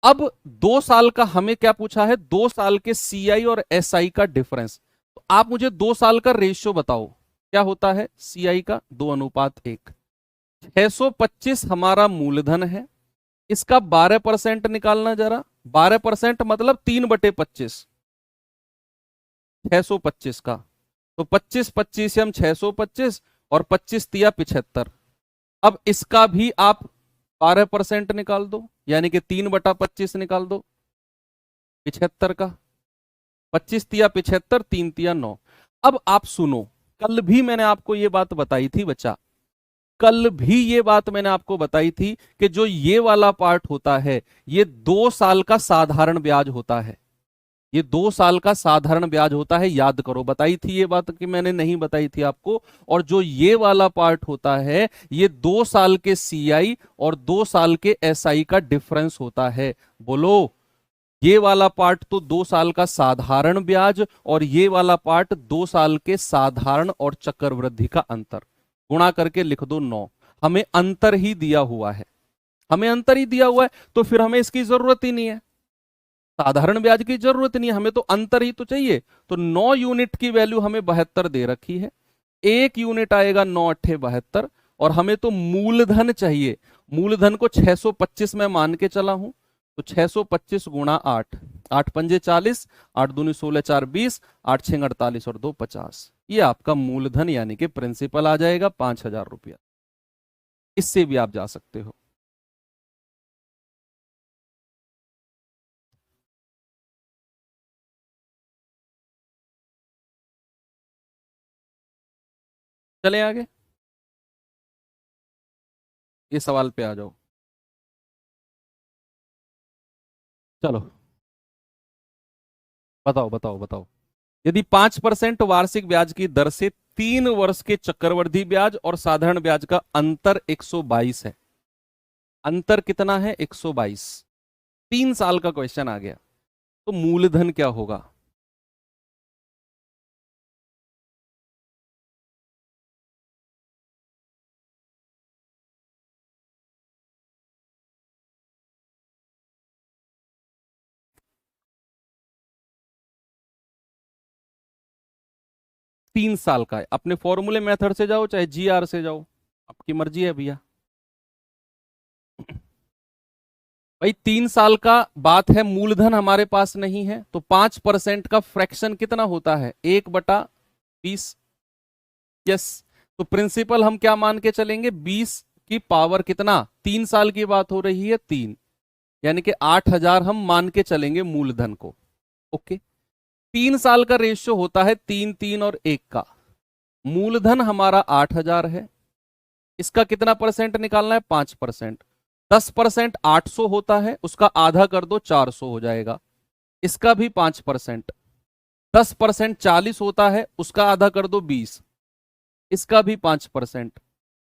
अब 2 साल का हमें क्या पूछा है? 2 साल के सीआई और एसआई का डिफरेंस। तो आप मुझे 2 साल का रेशियो बताओ क्या होता है सीआई का? 2:1। 625 हमारा मूलधन है, इसका 12% निकालना जरा। 12% मतलब 3/25 625 का। तो 25 25 हम 625, और 25 तिया 75। अब इसका भी आप 12% निकाल दो, यानी कि 3/25 निकाल दो 75 का। 25 तिया 75, 3 तिया 9। अब आप सुनो, कल भी मैंने आपको ये बात बताई थी बच्चा, कल भी ये बात मैंने आपको बताई थी कि जो ये वाला पार्ट होता है ये 2 साल का साधारण ब्याज होता है, ये 2 साल का साधारण ब्याज होता है, याद करो, बताई थी ये बात कि मैंने नहीं बताई थी आपको। और जो ये वाला पार्ट होता है ये 2 साल के सीआई और 2 साल के एसआई का डिफरेंस होता है। बोलो, ये वाला पार्ट तो 2 साल का साधारण ब्याज और ये वाला पार्ट 2 साल के साधारण और चक्रवृद्धि का अंतर, गुणा करके लिख दो 9। हमें अंतर ही दिया हुआ है, हमें अंतर ही दिया हुआ है, तो फिर हमें इसकी जरूरत ही नहीं है, साधारण ब्याज की जरूरत नहीं है, हमें तो अंतर ही तो चाहिए। तो 9 यूनिट की वैल्यू हमें 72 दे रखी है, 1 यूनिट आएगा 9 अट्ठे 72, और हमें तो मूलधन चाहिए। मूलधन को 625 में मान के चला हूं, तो 625 गुणा 8, 8 पंजे 40, 8 दूनी 16, 4 20, 8 6 48 और 2 50, ये आपका मूलधन यानी कि प्रिंसिपल आ जाएगा 5,000 रुपया। इससे भी आप जा सकते हो। चले आगे, ये सवाल पे आ जाओ। चलो बताओ बताओ बताओ। यदि 5% वार्षिक ब्याज की दर से 3 वर्ष के चक्रवृद्धि ब्याज और साधारण ब्याज का अंतर 122 है, अंतर कितना है 122, 3 साल का क्वेश्चन आ गया, तो मूलधन क्या होगा? 3 साल का है, अपने फॉर्मूले मेथड से जाओ चाहे जीआर से जाओ, आपकी मर्जी है भैया। भाई 3 साल का बात है, मूलधन हमारे पास नहीं है, तो 5% का फ्रैक्शन कितना होता है 1/20। यस, तो प्रिंसिपल हम क्या मान के चलेंगे, 20 की पावर कितना, 3 साल की बात हो रही है 3, यानी कि 8,000 हम मान के चलेंगे मूलधन को। ओके, 3 साल का रेशियो होता है 3 3 और 1 का, मूलधन हमारा 8,000 है, इसका कितना परसेंट निकालना है 5%, 10% 800 होता है, उसका आधा कर दो 400 हो जाएगा, इसका भी 5%, 10% 40 होता है, उसका आधा कर दो 20, इसका भी 5%,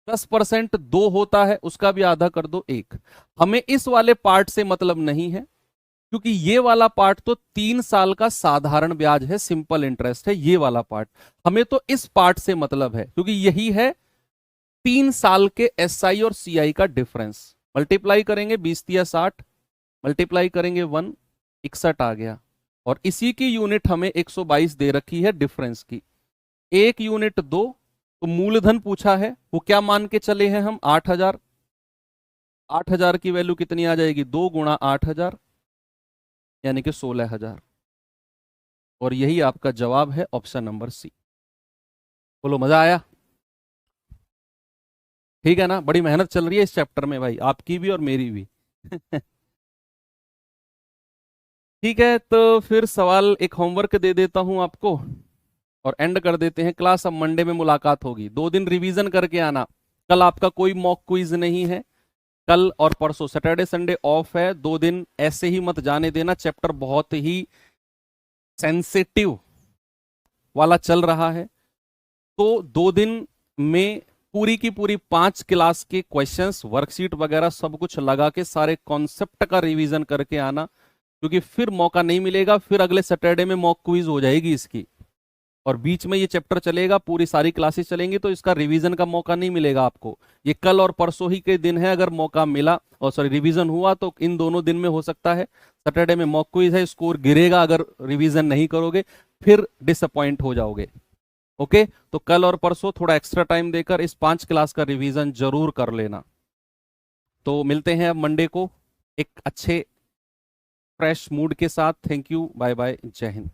10% 2 होता है, उसका भी आधा कर दो 1। हमें इस वाले पार्ट से मतलब नहीं है, क्योंकि ये वाला पार्ट तो 3 साल का साधारण ब्याज है, सिंपल इंटरेस्ट है ये वाला पार्ट, हमें तो इस पार्ट से मतलब है, क्योंकि यही है 3 साल के एसआई और सीआई का डिफरेंस। मल्टीप्लाई करेंगे 20×60, मल्टीप्लाई करेंगे 1, 61 आ गया, और इसी की यूनिट हमें 122 दे रखी है डिफरेंस की, 1 यूनिट 2, तो मूलधन पूछा है, वो क्या मान के चले हैं हम 8,000, 8,000 की वैल्यू कितनी आ जाएगी 2 गुणा 8,000 यानी कि 16,000, और यही आपका जवाब है ऑप्शन नंबर सी। बोलो मजा आया? ठीक है ना, बड़ी मेहनत चल रही है इस चैप्टर में भाई, आपकी भी और मेरी भी। ठीक है, तो फिर सवाल एक होमवर्क दे देता हूं आपको और एंड कर देते हैं क्लास। अब मंडे में मुलाकात होगी, 2 दिन रिवीजन करके आना, कल आपका कोई मॉक क्विज नहीं है, कल और परसों सैटरडे संडे ऑफ है, 2 दिन ऐसे ही मत जाने देना, चैप्टर बहुत ही सेंसिटिव वाला चल रहा है, तो 2 दिन में पूरी की पूरी 5 क्लास के क्वेश्चंस वर्कशीट वगैरह सब कुछ लगा के सारे कॉन्सेप्ट का रिवीजन करके आना, क्योंकि फिर मौका नहीं मिलेगा, फिर अगले सैटरडे में मॉक क्विज हो जाएगी इसकी, और बीच में ये चैप्टर चलेगा, पूरी सारी क्लासेस चलेंगी, तो इसका रिवीजन का मौका नहीं मिलेगा आपको। ये कल और परसों ही के दिन है, अगर मौका मिला और सॉरी रिवीजन हुआ तो इन दोनों दिन में हो सकता है, सैटरडे में मॉक क्विज है, स्कोर गिरेगा अगर रिवीजन नहीं करोगे, फिर डिसअपॉइंट हो जाओगे। ओके, तो कल और परसों थोड़ा एक्स्ट्रा टाइम देकर इस 5 क्लास का रिवीजन जरूर कर लेना। तो मिलते हैं अब मंडे को एक अच्छे फ्रेश मूड के साथ। थैंक यू, बाय बाय, जय हिंद।